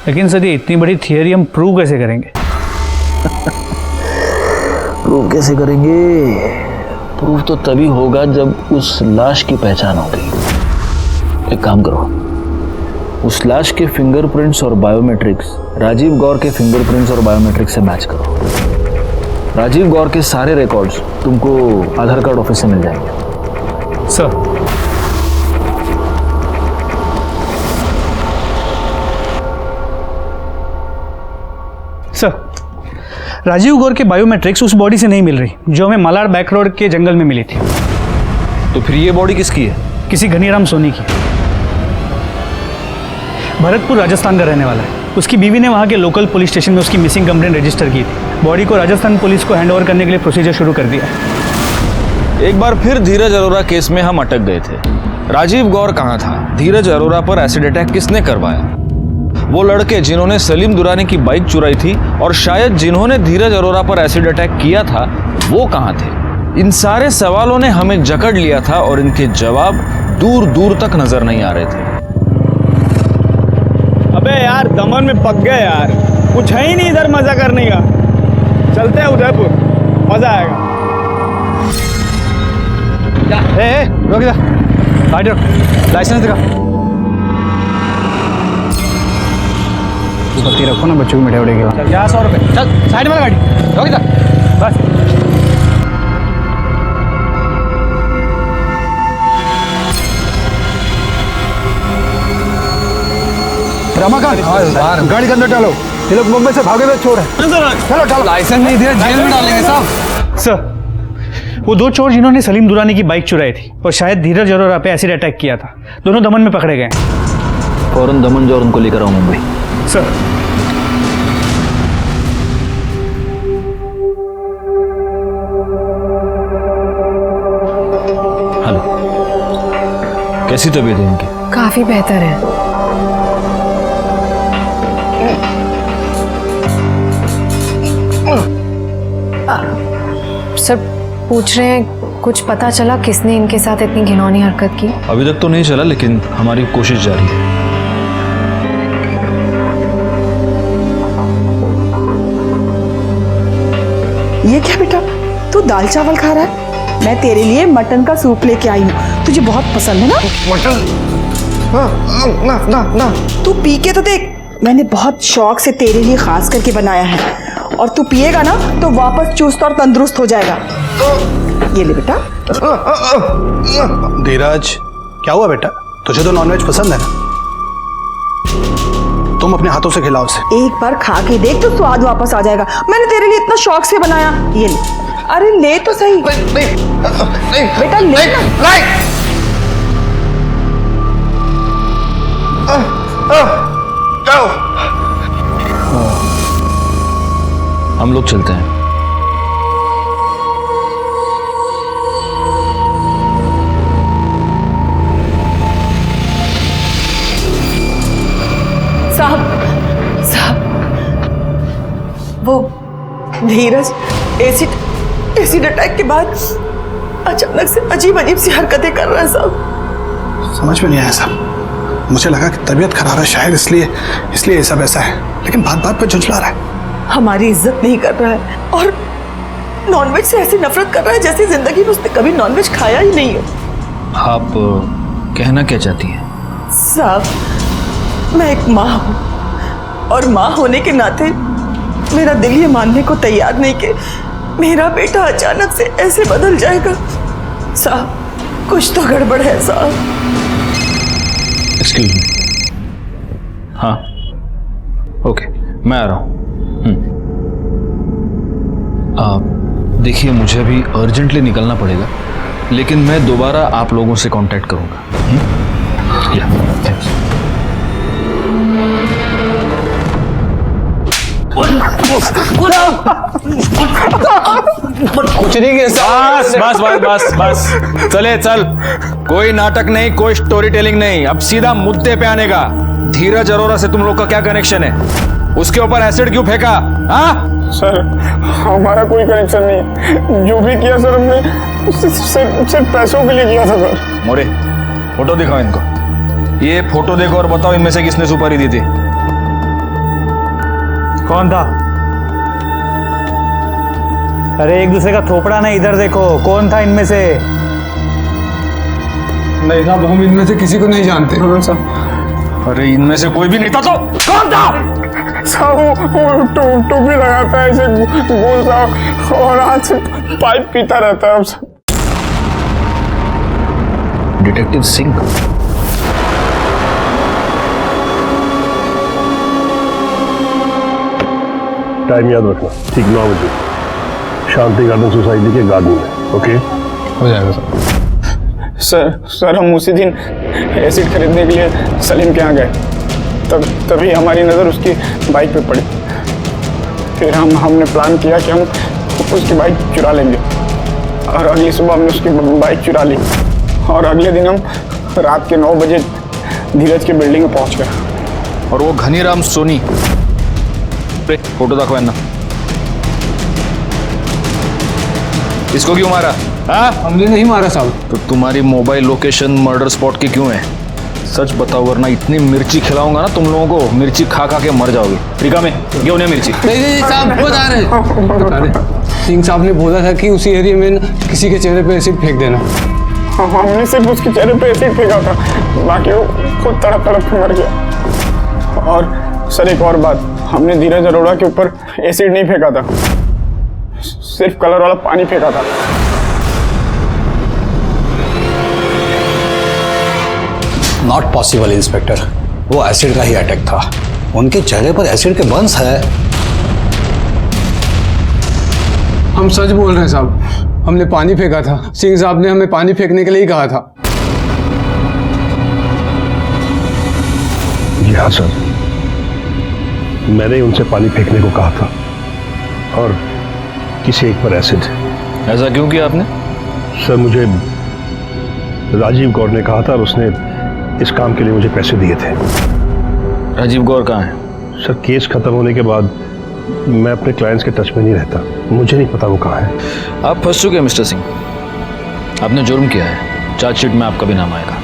लेकिन सर, ये इतनी बड़ी थियरी हम प्रूव कैसे करेंगे? प्रूव कैसे करेंगे? प्रूव तो तभी होगा जब उस लाश की पहचान होगी। एक काम करो, उस लाश के फिंगरप्रिंट्स और बायोमेट्रिक्स राजीव गौर के फिंगरप्रिंट्स और बायोमेट्रिक्स से मैच करो। राजीव गौर के सारे रिकॉर्ड्स तुमको आधार कार्ड ऑफिस से मिल जाएंगे। सर, राजीव गौर के बायोमेट्रिक्स उस बॉडी से नहीं मिल रही जो हमें मलाड बैक रोड के जंगल में मिली थी। तो फिर ये बॉडी किसकी है? किसी घनीराम सोनी की। भरतपुर राजस्थान का रहने वाला है। उसकी बीवी ने वहाँ के लोकल पुलिस स्टेशन में उसकी मिसिंग कंप्लेंट रजिस्टर की थी। बॉडी को राजस्थान पुलिस को हैंड ओवर करने के लिए प्रोसीजर शुरू कर दिया है। एक बार फिर धीरज अरोरा केस में हम अटक गए थे। राजीव गौर कहाँ था? धीरज अरोरा पर एसिड अटैक किसने करवाया? वो लड़के जिन्होंने सलीम दुरानी की बाइक चुराई थी और शायद जिन्होंने धीरज अरोरा पर एसिड अटैक किया था वो कहाँ थे? इन सारे सवालों ने हमें जकड़ लिया था और इनके जवाब दूर दूर तक नजर नहीं आ रहे थे। अबे यार, दमन में पक गए यार, कुछ है ही नहीं इधर मजा करने का। चलते हैं उदयपुर, मजा आएगा। रोक जा, गाड़ी रोक, लाइसेंस दिखा। पत्ती रखो ना, बच्चों की मिठाई उड़ेगी। क्या 100 रुपये? चल साइड में गाड़ी रोक जा, बस। रमाकांत, गाड़ी के अंदर डालो। ये लोग मुंबई से भागे हुए चोर हैं। चलो चलो, लाइसेंस नहीं दिया, जेल में डालेंगे साहब। सर, वो दो चोर जिन्होंने सलीम दुरानी की बाइक चुराई थी और शायद धीरज अरोरा पे एसिड अटैक किया था, दोनों दमन में पकड़े गए। फौरन दमन जो उनको लेकर आओ मुंबई। सर, हेलो, कैसी तबीयत है इनकी? काफी बेहतर है। सर, पूछ रहे हैं कुछ पता चला किसने इनके साथ इतनी घिनौनी हरकत की? अभी तक तो नहीं चला, लेकिन हमारी कोशिश जारी है। ये क्या बेटा, तू दाल चावल खा रहा है? मैं तेरे लिए मटन का सूप लेके आई हूँ, तुझे बहुत पसंद है ना? मटन? ना ना ना, तू पी के तो देख, मैंने बहुत शौक से तेरे लिए खास करके बनाया है, और तू पिएगा ना तो वापस चुस्त और तंदुरुस्त हो जाएगा। ये ले बेटा। धीरज, क्या हुआ बेटा? तुझे तो नॉनवेज पसंद है ना? तुम अपने हाथों से खिलाओ उसे। एक बार खा के देख तो स्वाद वापस आ जाएगा। मैंने तेरे लिए इतना शौक से बनाया। ये ले, अरे ले तो सही। नहीं बेटा ले ना। हम लोग चलते हैं। साहब वो धीरज एसिड अटैक के बाद अचानक से अजीब सी हरकतें कर रहा है साहब। समझ में नहीं आया साहब, मुझे लगा कि तबीयत खराब है शायद, इसलिए ये सब ऐसा है, लेकिन बात बात पर झुंझला रहा है। हमारी इज्जत नहीं कर रहा है और नॉनवेज से ऐसी नफरत कर रहा है जैसे जिंदगी में उसने कभी नॉनवेज खाया ही नहीं है। आप कहना क्या चाहती हैं? साहब मैं एक माँ हूँ और माँ होने के नाते मेरा दिल ये मानने को तैयार नहीं कि मेरा बेटा अचानक से ऐसे बदल जाएगा। साहब कुछ तो गड़बड़ है साहब। Excuse me. हाँ ओके, मैं आ रहा हूँ। देखिए मुझे अभी अर्जेंटली निकलना पड़ेगा, लेकिन मैं दोबारा आप लोगों से कांटेक्ट करूंगा। या थैंक्स। कुछ नहीं बस चले चल। कोई नाटक नहीं, कोई स्टोरी टेलिंग नहीं, अब सीधा मुद्दे पे आने का। धीरज अरोरा से तुम लोग का क्या कनेक्शन है? उसके ऊपर एसिड क्यों फेंका? हाँ सर हमारा कोई कनेक्शन नहीं, जो भी किया सर हमने सिर्फ पैसों के लिए किया था सर। मोरे फोटो दिखाओ इनको, ये फोटो देखो और बताओ इनमें से किसने सुपारी दी थी? कौन था? अरे एक दूसरे का थोपड़ा नहीं, इधर देखो कौन था इनमें से? नहीं साहब हम इनमें से किसी को नहीं जानते। अरे इनमें से कोई भी नहीं था तो कौन था? साहब वो टोपी लगाता है ऐसे गोल सा और हाथ से पाइप पीता रहता है। डिटेक्टिव सिंह। टाइम याद रखना, ठीक 9 बजे शांति गार्डन सोसाइटी के गार्डन में। ओके हो जाएगा सर हम उसी दिन एसिड खरीदने के लिए सलीम के यहाँ गए, तभी हमारी नज़र उसकी बाइक पे पड़ी। फिर हमने प्लान किया कि हम उसकी बाइक चुरा लेंगे और अगली सुबह हमने उसकी बाइक चुरा ली और अगले दिन हम रात के 9 बजे धीरज की बिल्डिंग में पहुँच गए। और वो घनीराम सोनी, फोटो दाखवा ना, इसको क्यों मारा? हाँ हमने नहीं मारा साहब। तो तुम्हारी मोबाइल लोकेशन मर्डर स्पॉट की क्यों है? सच बताओ वरना इतनी मिर्ची खिलाऊंगा ना तुम लोगों को, मिर्ची खा खा के मर जाओगे। रिका में क्यों नहीं मिर्ची? नहीं साहब बता रहे सिंह साहब ने बोला था कि उसी एरिया में किसी के चेहरे पे एसिड फेंक देना। हमने सिर्फ उसके चेहरे पे एसिड फेंका था, बाकी वो खुद तड़प तड़प के मर गया। और सर एक और बात, हमने धीरज अरोड़ा के ऊपर एसिड नहीं फेंका था, सिर्फ कलर वाला पानी फेंका था। नॉट पॉसिबल इंस्पेक्टर, वो एसिड का ही अटैक था। उनके चेहरे पर एसिड के बर्न्स है। हम सच बोल रहे हैं साहब, हमने पानी फेंका था। सिंह साहब ने हमें पानी फेंकने के लिए ही कहा था। जी हाँ सर, मैंने उनसे पानी फेंकने को कहा था और किसी एक पर एसिड। ऐसा क्यों किया आपने? सर मुझे राजीव गौर ने कहा था और उसने इस काम के लिए मुझे पैसे दिए थे। राजीव गौर कहाँ है? सर केस खत्म होने के बाद मैं अपने क्लाइंट्स के टच में नहीं रहता, मुझे नहीं पता वो कहाँ है। आप फंस चुके हैं मिस्टर सिंह, आपने जुर्म किया है, चार्जशीट में आपका भी नाम आएगा।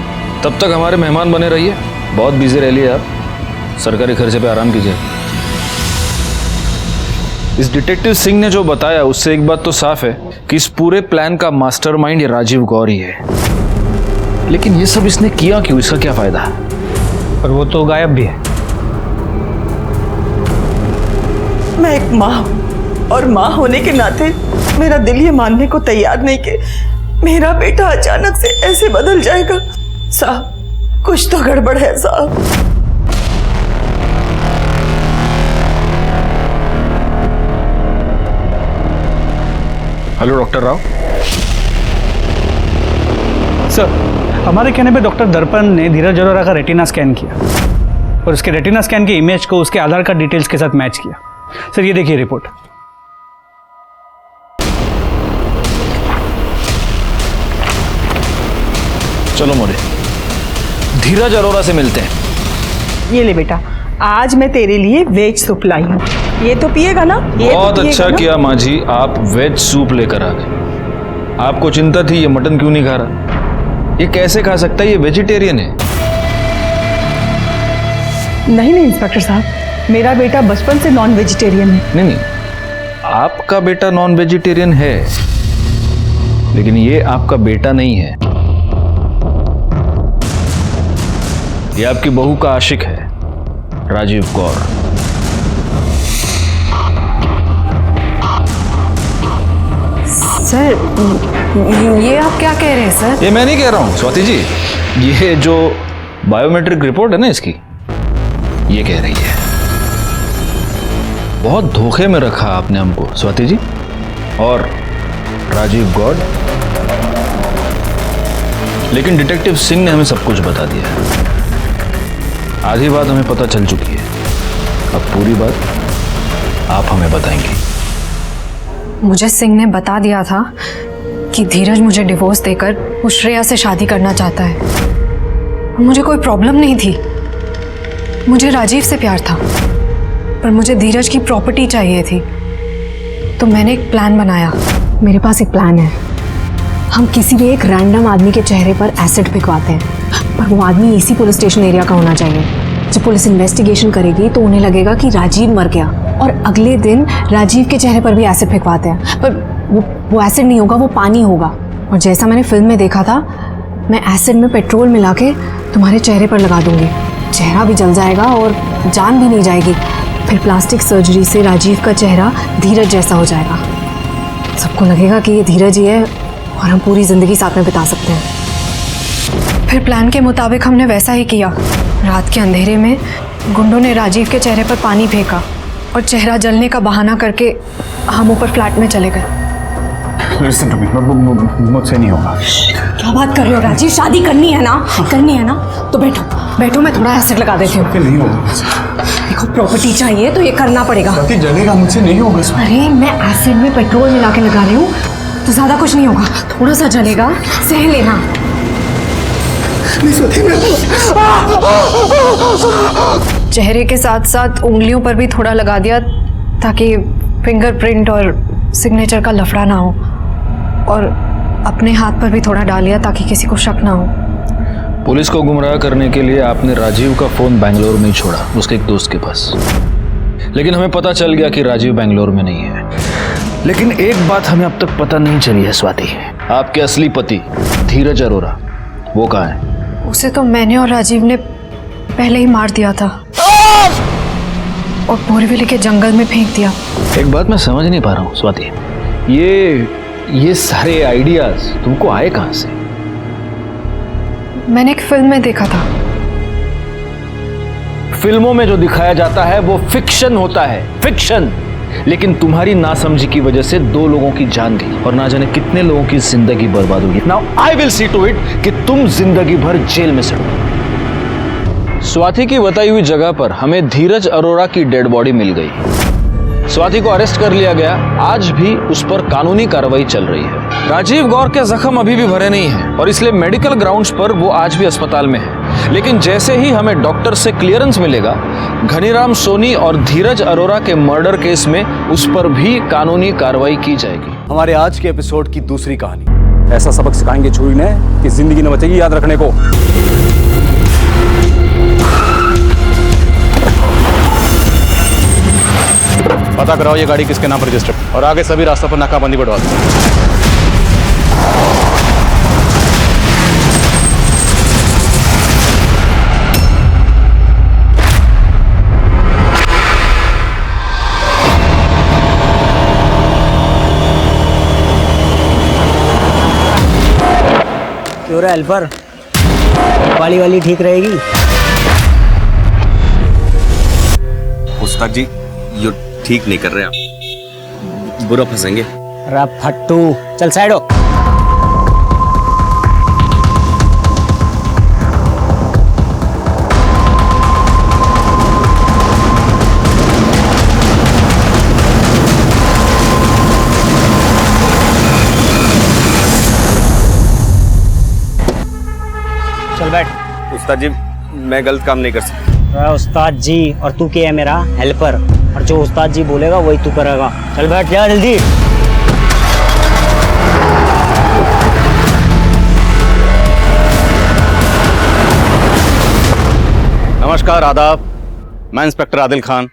तब तक हमारे मेहमान बने रहिए, बहुत बिजी रह लिए आप, सरकारी खर्चे पे आराम कीजिए। इस डिटेक्टिव सिंह ने जो बताया उससे एक बात तो साफ है कि इस पूरे प्लान का मास्टरमाइंड ये राजीव गौर ही है। लेकिन ये सब इसने किया क्यों? इसका क्या फायदा? और वो तो गायब भी है। मैं एक माँ हूँ और माँ होने के नाते मेरा दिल ये मानने को तैयार नहीं कि मेरा बेटा अचानक से ऐसे बदल जाएगा। साहब कुछ तो गड़बड़ है साहब। Hello doctor Rao. सर, हमारे कहने पे डॉक्टर दर्पण ने धीरज अरोरा का रेटिना स्कैन किया और उसके रेटिना स्कैन के इमेज को उसके आधार कार्ड डिटेल्स के साथ मैच किया। सर, ये देखिए रिपोर्ट। चलो मोरे, धीरज अरोरा से मिलते हैं। ये ले बेटा, आज मैं तेरे लिए वेज सूप लाई हूँ, ये तो पिएगा ना? ये बहुत तो अच्छा किया माँ जी, आप वेज सूप लेकर आ गए। आपको चिंता थी ये मटन क्यों नहीं खा रहा, ये कैसे खा सकता है, ये वेजिटेरियन है। नहीं नहीं इंस्पेक्टर साहब, मेरा बेटा बचपन से नॉन वेजिटेरियन है। नहीं नहीं, आपका बेटा नॉन वेजिटेरियन है, लेकिन ये आपका बेटा नहीं है, ये आपकी बहू का आशिक है, राजीव गौर। सर, ये आप क्या कह रहे हैं सर? ये मैं नहीं कह रहा हूं स्वाति जी, ये जो बायोमेट्रिक रिपोर्ट है ना इसकी, ये कह रही है। बहुत धोखे में रखा आपने हमको स्वाति जी और राजीव गौड़, लेकिन डिटेक्टिव सिंह ने हमें सब कुछ बता दिया है। आधी बात हमें पता चल चुकी है, अब पूरी बात आप हमें बताएंगी। मुझे सिंह ने बता दिया था कि धीरज मुझे डिवोर्स देकर उस श्रेया से शादी करना चाहता है। मुझे कोई प्रॉब्लम नहीं थी, मुझे राजीव से प्यार था, पर मुझे धीरज की प्रॉपर्टी चाहिए थी। तो मैंने एक प्लान बनाया। मेरे पास एक प्लान है। हम किसी भी एक रैंडम आदमी के चेहरे पर एसिड फेंकवाते हैं, पर वो आदमी इसी पुलिस स्टेशन एरिया का होना चाहिए। जब पुलिस इन्वेस्टिगेशन करेगी तो उन्हें लगेगा कि राजीव मर गया, और अगले दिन राजीव के चेहरे पर भी एसिड फेंकवाते हैं, पर वो एसिड नहीं होगा, वो पानी होगा। और जैसा मैंने फिल्म में देखा था, मैं एसिड में पेट्रोल मिला के तुम्हारे चेहरे पर लगा दूंगी, चेहरा भी जल जाएगा और जान भी नहीं जाएगी। फिर प्लास्टिक सर्जरी से राजीव का चेहरा धीरज जैसा हो जाएगा। सबको लगेगा कि ये धीरज ही है और हम पूरी जिंदगी साथ में बिता सकते हैं। फिर प्लान के मुताबिक हमने वैसा ही किया। रात के अंधेरे में गुंडों ने राजीव के चेहरे पर पानी फेंका और चेहरा जलने का बहाना करके हम ऊपर फ्लैट में चले गए। Listen to me, मुझसे नहीं होगा। क्या बात कर रहे हो राजीव? शादी करनी है ना? करनी है ना? तो बैठो बैठो, मैं थोड़ा एसिड लगा देती हूँ। नहीं होगा। देखो, प्रॉपर्टी चाहिए तो ये करना पड़ेगा। जलेगा, मुझसे नहीं होगा। अरे मैं एसिड में पेट्रोल मिला के लगा रही हूँ, तो ज्यादा कुछ नहीं होगा, थोड़ा सा जलेगा, सह लेना। चेहरे के साथ साथ उंगलियों पर भी थोड़ा लगा दिया ताकि फिंगरप्रिंट और सिग्नेचर का लफड़ा ना हो, और अपने हाथ पर भी थोड़ा डाल लिया ताकि किसी को शक ना हो। पुलिस को गुमराह करने के लिए आपने राजीव का फोन बेंगलोर में ही छोड़ा, उसके एक दोस्त के पास, लेकिन हमें पता चल गया कि राजीव बेंगलोर में नहीं है। लेकिन एक बात हमें अब तक पता नहीं चली है स्वाति, आपके असली पति धीरज अरोरा वो कहाँ है? उसे तो मैंने और राजीव ने पहले ही मार दिया था और बोरीवली के जंगल में फेंक दिया। एक बात मैं समझ नहीं पा रहा हूँ स्वाति, ये सारे आइडियाज तुमको आए कहाँ से? मैंने एक फिल्म में देखा था। फिल्मों में जो दिखाया जाता है वो फिक्शन होता है, फिक्शन। लेकिन तुम्हारी नासमझी की वजह से 2 लोगों की जान गई और ना जाने कितने लोगों की जिंदगी बर्बाद होगी। Now I will see to it कि तुम जिंदगी भर जेल में सड़ो। स्वाति की बताई हुई जगह पर हमें धीरज अरोरा की डेड बॉडी मिल गई। स्वाति को अरेस्ट कर लिया गया, आज भी उस पर कानूनी कार्रवाई चल रही है। राजीव गौर के जख्म अभी भी भरे नहीं हैं और इसलिए मेडिकल ग्राउंड्स पर वो आज भी अस्पताल में है। लेकिन जैसे ही हमें डॉक्टर से क्लियरेंस मिलेगा, घनीराम सोनी और धीरज अरोरा के मर्डर केस में उस पर भी कानूनी कार्रवाई की जाएगी। हमारे आज के एपिसोड की दूसरी कहानी। ऐसा सबक सिखाएंगे छुरी ने कि जिंदगी न बचेगी याद रखने को। पता कराओ ये गाड़ी किसके नाम पर रजिस्टर्ड, और आगे सभी रास्तों पर नाकाबंदी बढ़वा दो। हेल्पर वाली ठीक रहेगी? उस्ताद जी, ये ठीक नहीं कर रहे आप, बुरा फंसेंगे। अरे फट्टू चल साइड हो। चल बैठ। उस्ताद जी मैं गलत काम नहीं कर सकता। अरे उस्ताद जी और तू क्या है मेरा हेल्पर, और जो उस्ताद जी बोलेगा वही तू करेगा। चल बैठ जा जल्दी। नमस्कार, आदाब। मैं inspector Adil Khan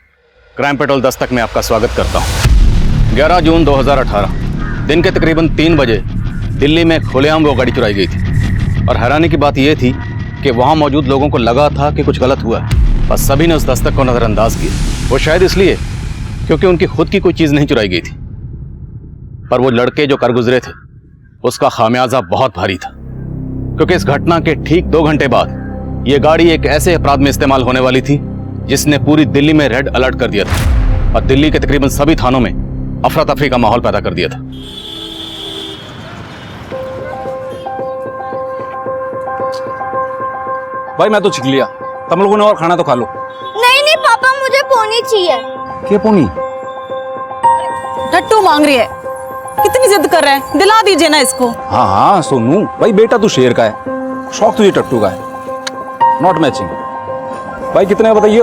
crime petrol Dastak में आपका स्वागत करता हूं। 11 जून 2018 दिन के तकरीबन 3 बजे दिल्ली में खुलेआम वो गाड़ी चुराई गई थी, और हैरानी की बात यह थी कि वहां मौजूद लोगों को लगा था कि कुछ गलत हुआ है, बस सभी ने उस दस्तक को नज़रअंदाज किया। वो शायद इसलिए क्योंकि उनकी खुद की कोई चीज़ नहीं चुराई गई थी, पर वो लड़के जो कर गुजरे थे उसका खामियाजा बहुत भारी था, क्योंकि इस घटना के ठीक 2 घंटे बाद ये गाड़ी एक ऐसे अपराध में इस्तेमाल होने वाली थी जिसने पूरी दिल्ली में रेड अलर्ट कर दिया था और दिल्ली के तकरीबन सभी थानों में अफरा तफरी का माहौल पैदा कर दिया था। भाई मैं तो छिक लिया, तुम लोगों ने और खाना तो खा लो। नहीं नहीं पापा, मुझे पोनी चाहिए। क्या पोनी? टट्टू मांग रही है, कितनी जिद कर रहे हैं, दिला दीजिए ना इसको। हाँ हाँ सोनू भाई, बेटा तू शेर का है, शौक तुझे टट्टू का है, नॉट मैचिंग। भाई कितने बताइए,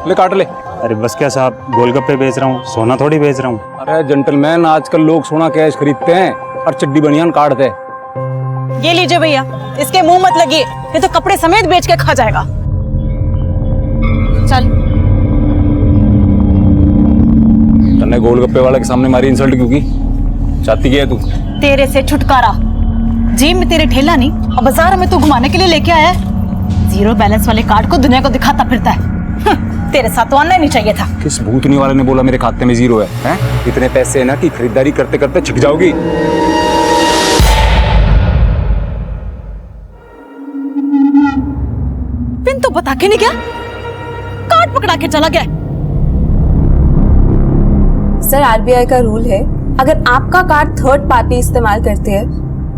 ले काट ले। अरे बस क्या साहब, गोलगप्पे बेच रहा हूँ, सोना थोड़ी बेच रहा हूँ। अरे जेंटलमैन, आजकल लोग सोना कैश खरीदते हैं और चड्डी बनियान काटते हैं। ये लीजिए भैया, इसके मुंह मत लगिए, ये तो कपड़े समेत बेच के खा जाएगा। चल। तन्ने गोलगप्पे वाले के सामने मारी इंसल्ट क्यों की? चाहती क्या है तू? तेरे से छुटकारा, जेब में तेरे ठेला नहीं और बाजार में तू घुमाने के लिए लेके आया है। जीरो बैलेंस वाले कार्ड को दुनिया को दिखाता फिरता है। तेरे साथ तो आना ही नहीं चाहिए था। किस भूतनी वाले ने बोला मेरे खाते में जीरो है? हैं? इतने पैसे है ना कि खरीदारी करते करते छिक जाओगी। पिन तो बता के नहीं गया, कार्ड पकड़ा के चला गया। सर आरबीआई का रूल है, अगर आपका कार्ड थर्ड पार्टी इस्तेमाल करती है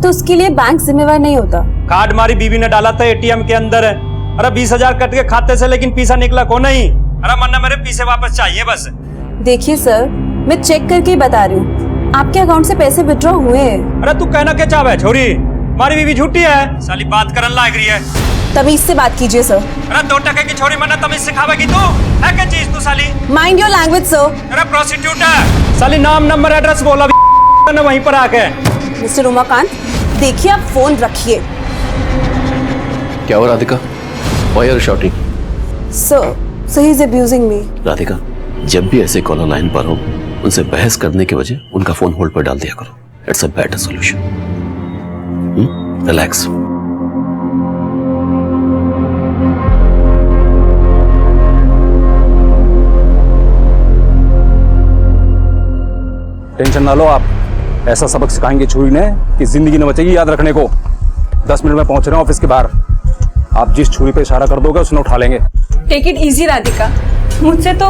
तो उसके लिए बैंक जिम्मेवार नहीं होता। कार्ड हमारी बीवी ने डाला था एटीएम के अंदर है। अरे 20,000 कट के खाते से, लेकिन पैसा निकला को नहीं। अरे मन्ना मेरे पैसे वापस चाहिए बस। देखिए सर, मैं चेक करके ही बता रही हूँ, आपके अकाउंट से पैसे विड्रॉ हुए हैं। अरे तू कहना क्या चाहे छोरी, हमारी बीवी झूठी है, साली बात करन लाग रही है। तमीज से बात कीजिए सर। अरे 2 टके की छोरी मन्ना तमीज सिखावेगी तू? है क्या चीज तू साली? Mind your language sir. अरे प्रोस्टिट्यूट है साली, नाम नंबर एड्रेस बोला ना वहीं पर आके। मिस्टर उमाकांत, देखिए आप फोन रखिए। क्या हो Radhika? Why are you shouting? So he is abusing me. Radhika, जब भी ऐसे कॉलर लाइन पर हो, उनसे बहस करने के वजह उनका फोन होल्ड पर डाल दिया करो। It's a better solution. Relax. Tension ना लो आप, ऐसा सबक सिखाएंगे छुरी ने कि जिंदगी न बचेगी, याद रखने को। 10 मिनट में पहुंच रहे हैं ऑफिस के बाहर। आप जिस छुरी पे इशारा कर दोगे उसने उठा लेंगे। टेक इट इजी राधिका, मुझसे तो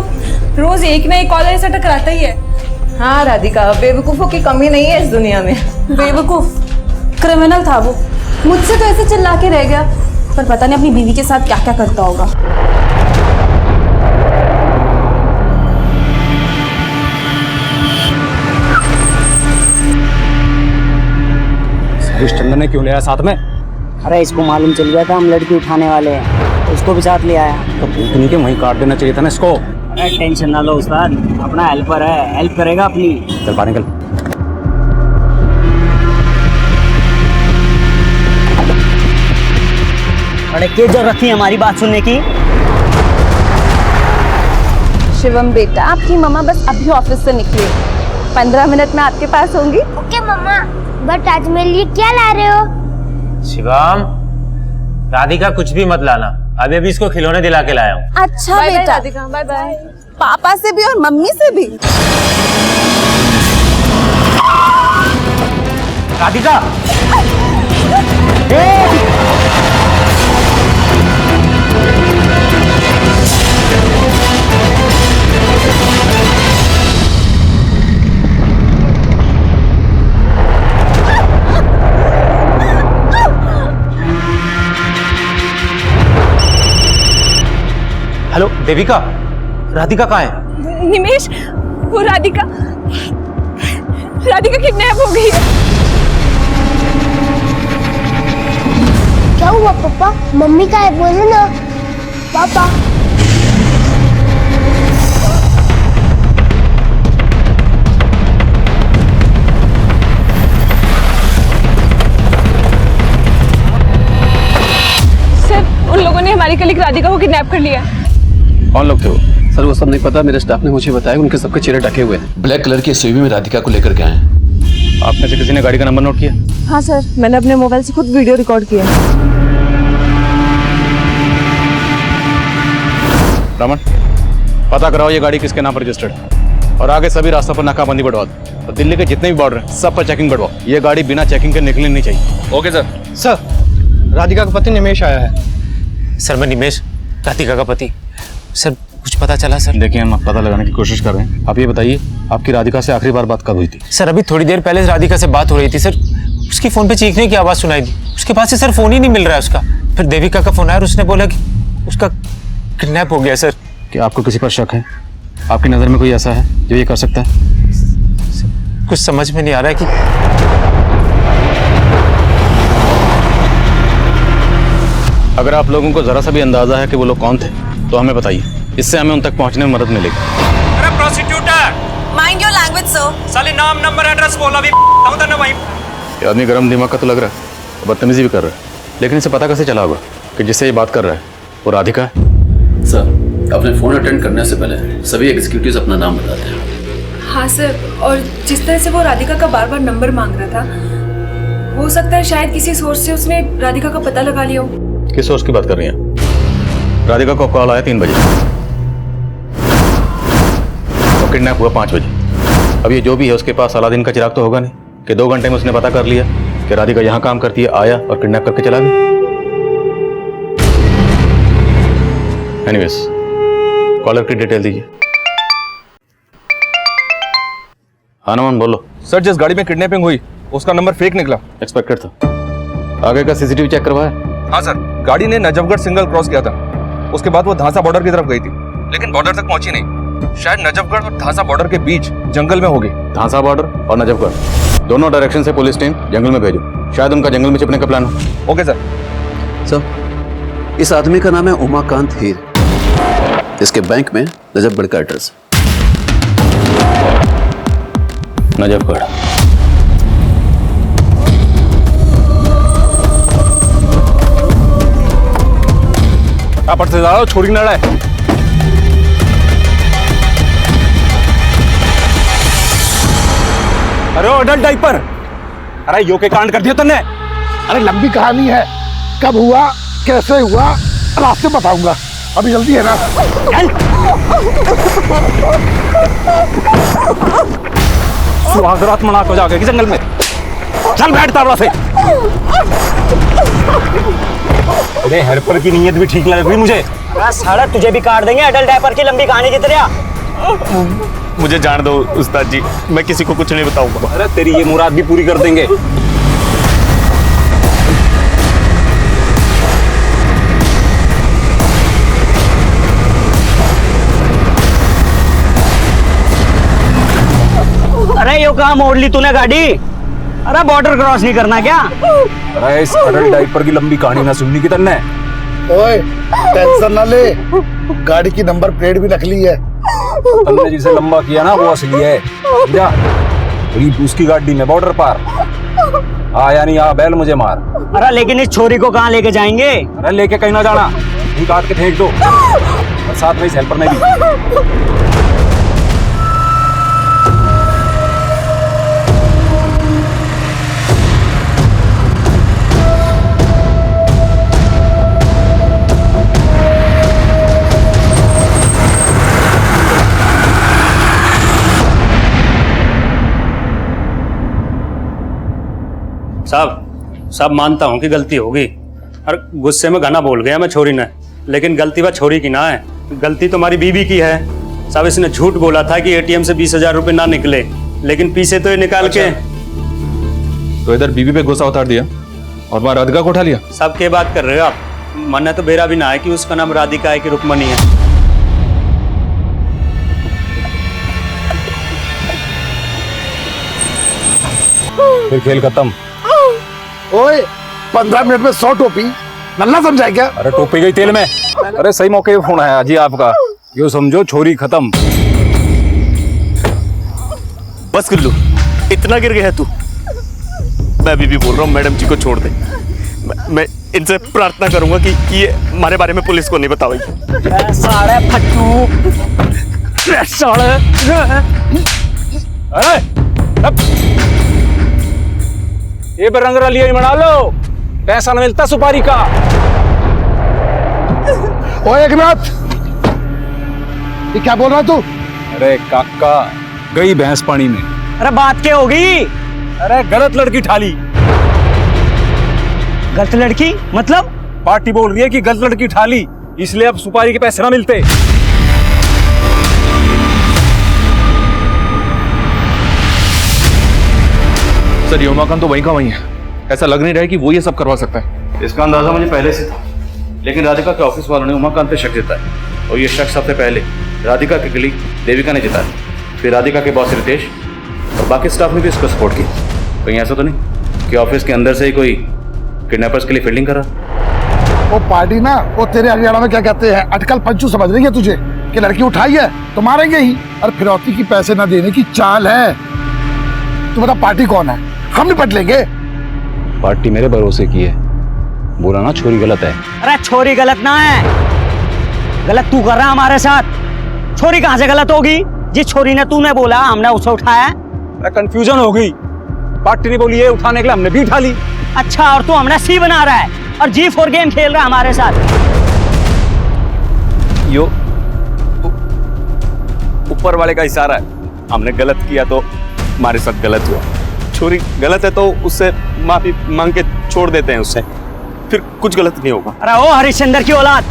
रोज एक ना एक कॉलर ऐसा टकराता ही है। हाँ राधिका, बेवकूफों की कमी नहीं है इस दुनिया में। बेवकूफ क्रिमिनल था वो, मुझसे तो ऐसे चिल्ला के रह गया, पर पता नहीं अपनी बीवी के साथ क्या क्या करता होगा। चंदन ने क्यों लिया साथ में? अरे इसको मालूम चल गया था हम लड़की उठाने वाले हैं, तो उसको भी साथ ले आया। तो भूतनी के वहीं काट देना चाहिए था ना इसको। अरे टेंशन ना लो उस्ताद, अपना हेल्पर है, हेल्प करेगा अपनी। चल बाहर निकल। अरे क्या जरूरत थी हमारी बात सुनने की? शिवम बेटा, आपकी मम्मा बस अभी ऑफिस से निकली, 15 मिनट में आपके पास होंगी। ओके मम्मा, बट आज मेरे लिए क्या ला रहे हो? शिवम, राधिका कुछ भी मत लाना, अभी अभी इसको खिलौने दिला के लाया हूँ। अच्छा बेटा, राधिका बाय बाय। पापा से भी और मम्मी से भी। राधिका हेलो देविका, राधिका कहाँ है? निमेश, वो राधिका किडनैप हो गई है। क्या हुआ पापा? मम्मी का है, बोलो ना पापा। सर, उन लोगों ने हमारी कलीग राधिका को किडनैप कर लिया। कौन लोग थे वो? सर वो सब नहीं पता, मेरे स्टाफ ने मुझे बताया उनके सबके चेहरे ढके हुए हैं। ब्लैक कलर की एसयूवी में राधिका को लेकर के आए हैं। आप में से किसी ने गाड़ी का नंबर नोट किया? हाँ सर, मैंने अपने मोबाइल से खुद वीडियो रिकॉर्ड किया। रमन, पता कराओ ये गाड़ी किसके नाम पर रजिस्टर्ड है और आगे सभी रास्तों पर नाकाबंदी बढ़वा दो और दिल्ली के जितने भी बॉर्डर हैं सब पर चेकिंग बढ़वाओ। ये गाड़ी बिना चेकिंग के निकलनी नहीं चाहिए। Okay sir. सर, राधिका का पति निमेश आया है। सर मैं निमेश, राधिका का पति। सर कुछ पता चला सर? देखिए हम पता लगाने की कोशिश कर रहे हैं। आप ये बताइए आपकी राधिका से आखिरी बार बात कब हुई थी? सर अभी थोड़ी देर पहले राधिका से बात हो रही थी सर। उसकी फोन पे चीखने की आवाज सुनाई दी। उसके पास से सर फोन ही नहीं मिल रहा है उसका। फिर देविका का फोन आया और उसने बोला कि उसका किडनैप हो गया सर। क्या आपको किसी पर शक है? आपकी नज़र में कोई ऐसा है जो ये कर सकता है? कुछ समझ में नहीं आ रहा है कि अगर आप लोगों को जरा सा भी अंदाजा है कि वो लोग कौन थे तो हमें बताइए, इससे हमें उन तक पहुंचने में मदद मिलेगी। अरे prosecutor, mind your language sir. साले नाम नंबर एड्रेस बोला अभी तो ना वहीं। ये आदमी गरम दिमाग का तो लग रहा है, बदतमीजी भी कर रहा है, लेकिन इसे पता कैसे चला होगा कि जिससे ये बात कर रहा है वो राधिका है? सर अपने फोन अटेंड करने से पहले सभी एग्जीक्यूटिव्स अपना नाम बताते हैं। हाँ सर, और जिस तरह से वो राधिका का बार बार नंबर मांग रहा था, हो सकता है शायद किसी सोर्स से उसने राधिका का पता लगा लिया हो। किस सोर्स की बात कर रही हैं? राधिका को कॉल आया 3 बजे और किडनैप हुआ 5 बजे। अब ये जो भी है उसके पास अलादीन का चिराग तो होगा नहीं कि 2 घंटे में उसने पता कर लिया कि राधिका यहाँ काम करती है, आया और किडनैप करके चला गया। एनीवेज, कॉलर की डिटेल दीजिए। हाँ नमन बोलो। सर जिस गाड़ी में किडनैपिंग हुई उसका नंबर फेक निकला। एक्सपेक्टेड था। आगे का सीसीटीवी चेक करवाया? हाँ सर, गाड़ी ने नजफगढ़ सिग्नल क्रॉस किया था। उसके बाद वो धांसा बॉर्डर की तरफ गई थी, लेकिन बॉर्डर तक पहुंची नहीं। शायद नजफगढ़ और धांसा बॉर्डर के बीच जंगल में होगी। धांसा बॉर्डर और नजफगढ़ दोनों डायरेक्शन से पुलिस टीम जंगल में भेजो, शायद उनका जंगल में छिपने का प्लान हो। Okay sir. सर इस आदमी का नाम है उमाकांत हीर। इसके बैंक में नजफगढ़ का एड्रेस। नजफगढ़। आप से ज्यादा छोड़ी ना रहा है। अरे अडल्ट डाइपर, अरे यो के कांड कर दिया तुमने। अरे लंबी कहानी है, कब हुआ कैसे हुआ रास्ते बताऊंगा, अभी जल्दी है ना। सुहागरात मना को जाके कि जंगल में चल बैठ तावड़ा से। अरे हेल्पर की नीयत भी ठीक लग रही मुझे। साला तुझे भी काट देंगे अडल्ट डायपर की लंबी कहानी की तरह। मुझे जान दो उस्ताद जी, मैं किसी को कुछ नहीं बताऊंगा। अरे तेरी ये मुराद भी पूरी कर देंगे। अरे यो कहाँ मोड़ ली तूने गाड़ी? अरे बॉर्डर क्रॉस नहीं करना क्या? अरे इस अडल्ट डाइपर की लंबी कहानी ना सुननी की तन्ने। ओए टेंशन ना ले, गाड़ी की नंबर प्लेट भी नकली है। तुमने जिसे लंबा किया ना वो असली है। जा उसकी गाड़ी में बॉर्डर पार आया नहीं, आ बैल मुझे मार। अरे लेकिन इस छोरी को कहाँ लेके जाएंगे? अरे लेके कहीं ना जाना, नहीं काट के फेंक दो। और साथ में इस हेल्पर ने भी। साहब मानता हूँ कि गलती होगी और गुस्से में घना बोल गया मैं छोरी ने, लेकिन गलती वह छोरी की ना है, गलती तुम्हारी बीवी की है। साहब इसने झूठ बोला था कि एटीएम से 20,000 रुपए ना निकले, लेकिन पीछे तो ये निकाल के। तो इधर बीवी पे गुस्सा उतार दिया और वहाँ राधिका को उठा लिया। साहब क्या बात कर रहे हो आप? मन तो बेरा भी ना है कि उसका नाम राधिका है कि रुक्मणी है। फिर खेल खत्म। ओए 15 मिनट में 100 टोपी, नल्ला समझाए क्या? अरे टोपी गई तेल में। अरे सही मौके पे फोन आया जी आपका, यो समझो छोरी खत्म। बस गुल्लू, इतना गिर गया है तू? मैं अभी भी बोल रहा हूँ मैडम जी को छोड़ दे। मैं इनसे प्रार्थना करूंगा कि ये हमारे बारे में पुलिस को नहीं बताओगे। साले फट्टू, साले। अरे ये रंग रलिया बना लो, पैसा न मिलता सुपारी का। ओए एकनाथ, ये क्या बोल रहा तू? अरे काका, गई भैंस पानी में। अरे बात क्या होगी? अरे गलत लड़की ठाली। गलत लड़की मतलब? पार्टी बोल रही है कि गलत लड़की ठाली, इसलिए अब सुपारी के पैसे ना मिलते। सर, ये उमाकांत तो वहीं का वहीं है। ऐसा लग नहीं रहा है कि वो ये सब करवा सकता है। इसका अंदाजा मुझे पहले से था, लेकिन राधिका के ऑफिस वालों ने उमाकांत पे शक जताया और ये शक सबसे पहले राधिका के कलीग देविका ने जताया, फिर राधिका के बॉस रितेश और बाकी स्टाफ ने भी इसको सपोर्ट किया। कहीं ऐसा तो नहीं कि ऑफिस के अंदर से ही कोई किडनैपर्स के लिए फील्डिंग कर रहा? वो पार्टी ना, वो तेरे हरियाणा में क्या कहते हैं, अटकल पंचू समझ रही है तुझे कि लड़की उठाई है तो मारेंगे ही, और फिरौती की पैसे ना देने की चाल है। तू बता पार्टी कौन है, हम निपट लेंगे। पार्टी मेरे भरोसे की है, बोला ना छोरी गलत है। अरे छोरी गलत ना है, गलत तू कर रहा है हमारे साथ। छोरी कहाँ से गलत होगी? जिस छोरी ने तूने बोला हमने उसे उठाया। कंफ्यूजन हो गई, पार्टी ने बोली ये उठाने के लिए, हमने भी उठा ली। अच्छा, और तू हमने सी बना रहा है और G4 गेम खेल रहा है हमारे साथ। यो ऊपर वाले का इशारा है, हमने गलत किया तो हमारे साथ गलत हुआ। छोरी गलत है तो उससे माफी मांग के छोड़ देते हैं उससे, फिर कुछ गलत नहीं होगा। अरे ओ हरिश्चंद्र की औलाद,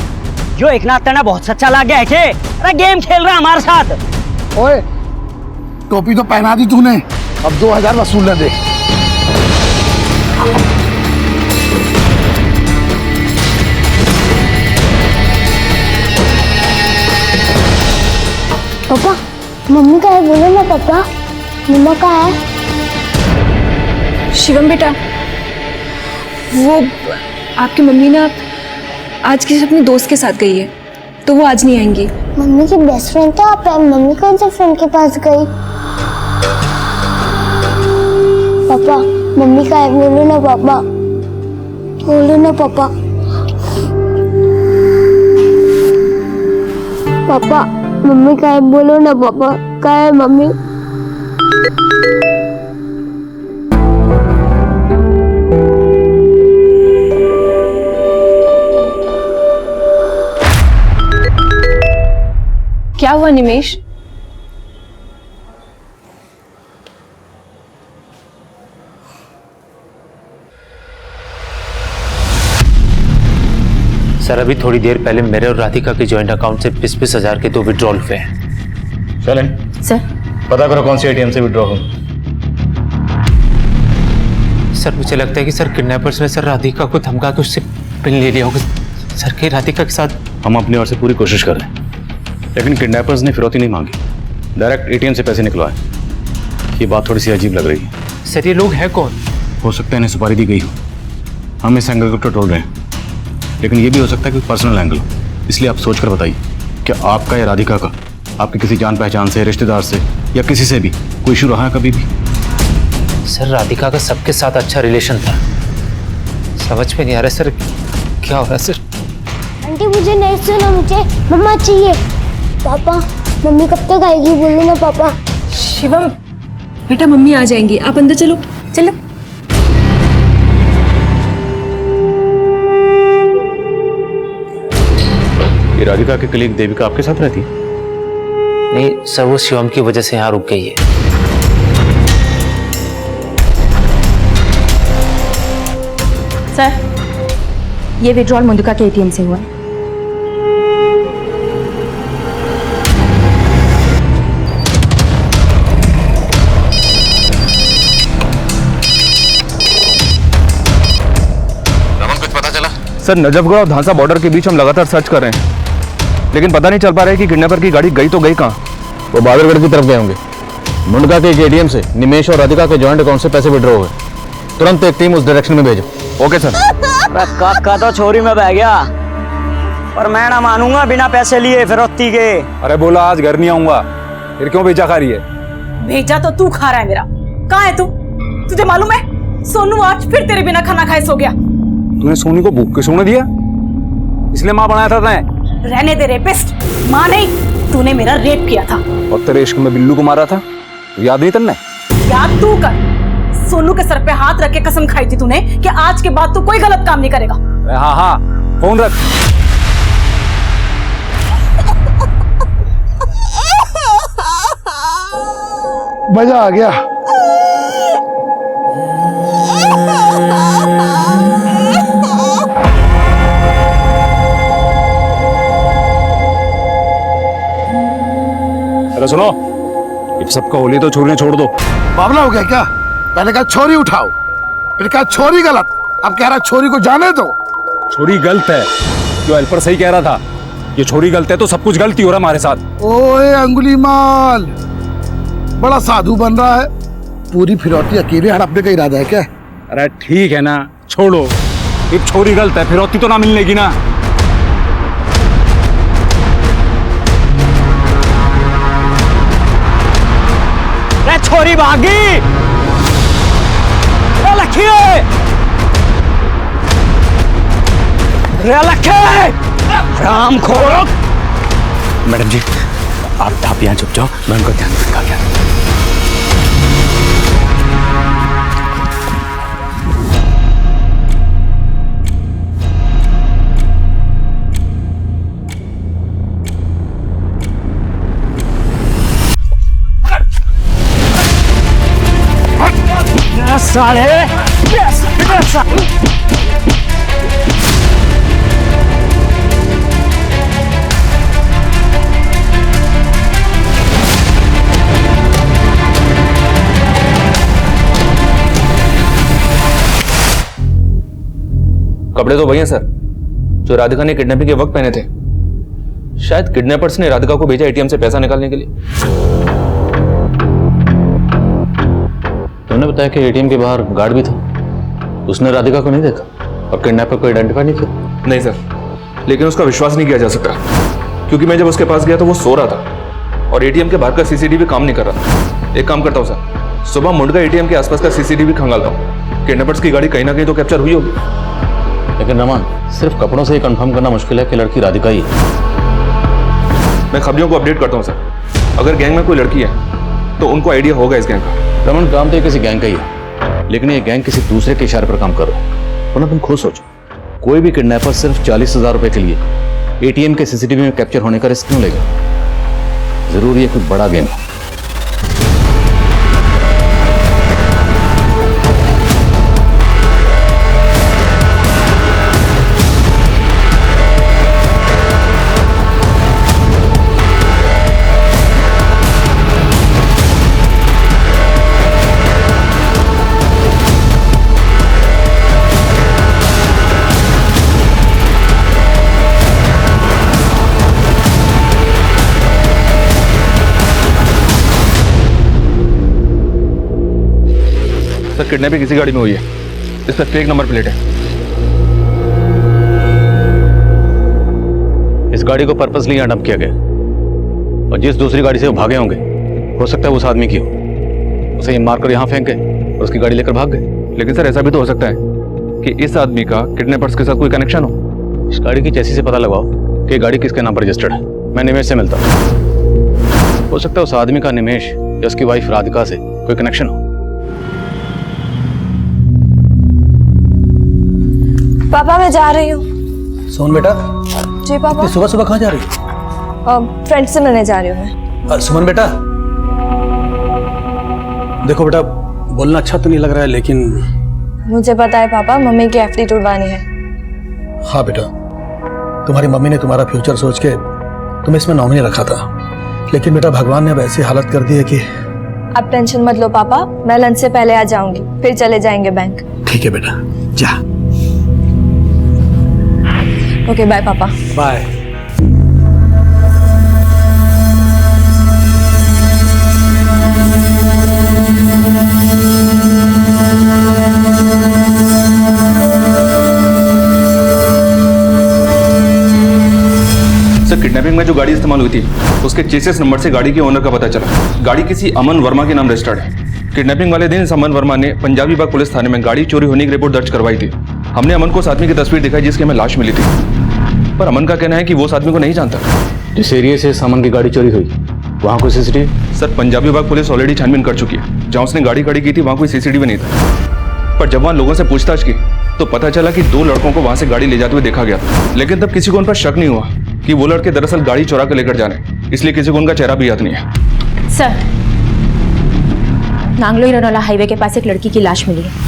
जो एकनाथ तेना बहुत सच्चा लग गया है के? अरे गेम खेल रहा है हमारे साथ। ओए टोपी तो पहना दी तूने, अब 2000 वसूलने दे। पापा, मम्मी का है, बोलो ना पापा, मम्मा का है। शिवम बेटा, वो आपकी मम्मी ना आज किसी अपने दोस्त के साथ गई है, तो वो आज नहीं आएंगी। मम्मी की बेस्ट फ्रेंड तो आप है, मम्मी कौन से फ्रेंड के पास गई? पापा, मम्मी का है, बोलो ना पापा, बोलो ना पापा। पापा, मम्मी का है, बोलो ना पापा, का है मम्मी? क्या हुआ निमेश? सर, अभी थोड़ी देर पहले मेरे और राधिका के जॉइंट अकाउंट से 20-20 हजार के 2 विड्रॉल हुए हैं। चलें सर, पता करो कौन सी एटीएम से विड्रॉ हो। सर, मुझे लगता है कि सर किडनैपर्स ने सर राधिका को धमका के उससे पिन ले लिया होगा। सर, के राधिका के साथ हम अपनी ओर से पूरी कोशिश कर रहे हैं, लेकिन किडनैपर्स ने फिरौती नहीं मांगी, डायरेक्ट एटीएम से पैसे निकलवाए। ये बात थोड़ी सी अजीब लग रही है। सर, ये लोग हैं कौन? हो सकता है इन्हें सुपारी दी गई हो, हम इस एंगल को टटोल रहे हैं, लेकिन ये भी हो सकता है कि पर्सनल एंगल हो। इसलिए आप सोच कर बताइए, क्या आपका या राधिका का, आपके किसी जान पहचान से, रिश्तेदार से या किसी से भी कोई इशू रहा है कभी भी? सर, राधिका का सबके साथ अच्छा रिलेशन था। समझ में नहीं आ रहा सर, क्या हो रहा है सर? आंटी मुझे नहीं सुना, मुझे मम्मा चाहिए। पापा, मम्मी कब तक आएगी, बोलो ना पापा। शिवम बेटा, मम्मी आ जाएंगी, आप अंदर चलो। चलो। ये राधिका के कलीग देविका आपके साथ रहती है? नहीं सर, वो शिवम की वजह से यहाँ रुक गई है। सर, ये विड्रॉल मधुका के एटीएम से हुआ है। सर, नजफगढ़ और धांसा बॉर्डर के बीच हम लगातार सर्च कर रहे हैं, लेकिन पता नहीं चल पा रहा है कि किडनैपर की गाड़ी गई तो गई कहाँ। वो बहादुरगढ़ की तरफ गए होंगे। मुंडका के एक एटीएम से निमेश और राधिका के जॉइंट अकाउंट से पैसे विड्रॉ हुए। तुरंत एक टीम उस डायरेक्शन में भेजो। Okay sir. काका तो छोरी में बह गया, पर मैं ना मानूंगा बिना पैसे लिए फिरौती के। अरे बोला आज घर नहीं आऊंगा, फिर क्यों भेजा खा रही है? भेजा तो तू खा रहा है मेरा। कहाँ है तू? तुझे मालूम है सोनू आज फिर तेरे बिना खाना खाए सो गया। तूने सोनी को भूख के सोने दिया, इसलिए माँ बनाया था तैं? रहने दे रेपिस्ट, माँ नहीं, तूने मेरा रेप किया था। और तेरे इश्क में बिल्लू को मारा था, याद नहीं तन्ने? याद तू कर, सोनू के सर पे हाथ रख के कसम खाई थी तूने कि आज के बाद तू कोई गलत काम नहीं करेगा। हाँ हाँ, फोन रख। मजा आ गया। अरे सुनो, ये सबका होली तो छोरी छोड़ दो। बावला हो गया क्या? पहले कहा छोरी उठाओ, फिर कहा छोरी गलत, अब कह रहा छोरी को जाने दो। छोरी गलत है, जो हेल्पर सही कह रहा था। ये छोरी गलत है तो सब कुछ गलती हो रहा हमारे साथ। ओए अंगुली माल, बड़ा साधु बन रहा है। पूरी फिरौती अकेले हड़पने का इरादा है क्या? अरे ठीक है ना, छोड़ो। एक छोरी गलत है, फिरौती तो ना मिलेगी ना। छोरी भागी, राम खोरो। मैडम जी, आप यहाँ चुप जाओ, मैं उनका ध्यान रखा क्या। साले कपड़े तो वही हैं सर जो राधिका ने किडनैपिंग के वक्त पहने थे। शायद किडनैपर्स ने राधिका को भेजा एटीएम से पैसा निकालने के लिए। तुमने बताया कि एटीएम के बाहर गार्ड भी था, उसने राधिका को नहीं देखा और किडनैपर को आइडेंटिफाई नहीं किया? नहीं सर, लेकिन उसका विश्वास नहीं किया जा सकता क्योंकि मैं जब उसके पास गया तो वो सो रहा था और एटीएम के बाहर का सीसीटीवी काम नहीं कर रहा था। एक काम करता हूँ सर, सुबह मुंडका एटीएम के आसपास का सीसीटीवी खंगालता हूँ। किडनैपर्स की गाड़ी कहीं ना कहीं तो कैप्चर हुई होगी। लेकिन रमन, सिर्फ कपड़ों से ही कंफर्म करना मुश्किल है कि लड़की राधिका ही है। मैं खबरियों को अपडेट करता हूँ सर, अगर गैंग में कोई लड़की है तो उनको आइडिया होगा इस गैंग का। रमन, काम तो ये किसी गैंग का ही है, लेकिन ये गैंग किसी दूसरे के इशारे पर काम कर रहा है। वरना तुम खुद सोचो, कोई भी किडनैपर सिर्फ 40,000 रुपए के लिए एटीएम के सीसीटीवी में कैप्चर होने का रिस्क क्यों लेगा? जरूरी है कोई बड़ा गेम है। सर, किडनैपिंग किसी गाड़ी में हुई है, इस पर फेक नंबर प्लेट है। इस गाड़ी को पर्पसली यहाँ डंप किया गया और जिस दूसरी गाड़ी से वो भागे होंगे हो सकता है उस आदमी की हो। उसे ये मारकर यहाँ फेंक गए और उसकी गाड़ी लेकर भाग गए। लेकिन सर, ऐसा भी तो हो सकता है कि इस आदमी का किडनैपर्स के साथ कोई कनेक्शन हो। इस गाड़ी की चैसी से पता लगाओ कि गाड़ी किसके नाम पर रजिस्टर्ड है। मैं निमेश से मिलता हूँ, हो सकता है उस आदमी का निमेश या उसकी वाइफ राधिका से कोई कनेक्शन हो। पापा मैं जा रही हूँ। सोन बेटा। जी पापा। सुबह सुबह कहाँ जा रही है? फ्रेंड से मिलने जा रही हूँ मैं। सुमन बेटा, देखो बेटा, बोलना अच्छा तो नहीं लग रहा है लेकिन मुझे पता है पापा, मम्मी की एफडी टूटवानी है। हाँ बेटा, तुम्हारी मम्मी ने तुम्हारा फ्यूचर सोच के तुम्हें इसमें नॉमिनी रखा था, लेकिन बेटा भगवान ने अब ऐसी हालत कर दी है कि। आप टेंशन मत लो पापा, मैं लंच से पहले आ जाऊंगी, फिर चले जाएंगे बैंक। ठीक है बेटा, जा। ओके बाय पापा। बाय। सर किडनैपिंग में जो गाड़ी इस्तेमाल हुई थी उसके चेसिस नंबर से गाड़ी के ओनर का पता चला। गाड़ी किसी अमन वर्मा के नाम रजिस्टर्ड है। किडनैपिंग वाले दिन अमन वर्मा ने पंजाबी बाग पुलिस थाने में गाड़ी चोरी होने की रिपोर्ट दर्ज करवाई थी। हमने अमन को उस आदमी की तस्वीर दिखाई जिसकी हमें लाश मिली थी, पर अमन का कहना है कि वो उस आदमी को नहीं जानता। जिस एरिया से सामान की गाड़ी चोरी हुई वहाँ कोई सीसीटीवी? सर पंजाबी बाग पुलिस ऑलरेडी छानबीन कर चुकी है। जहाँ उसने गाड़ी खड़ी की थी वहाँ कोई सीसीटीवी नहीं था, पर जब वहाँ लोगों से पूछताछ की तो पता चला कि 2 लड़कों को वहाँ से गाड़ी ले जाते हुए देखा गया था। लेकिन तब किसी को उन पर शक नहीं हुआ कि वो लड़के दरअसल गाड़ी चुरा कर लेकर जाने, इसलिए किसी को उनका चेहरा भी याद नहीं है। सर, नांगलोई रनौला हाईवे के पास एक लड़की की लाश मिली है।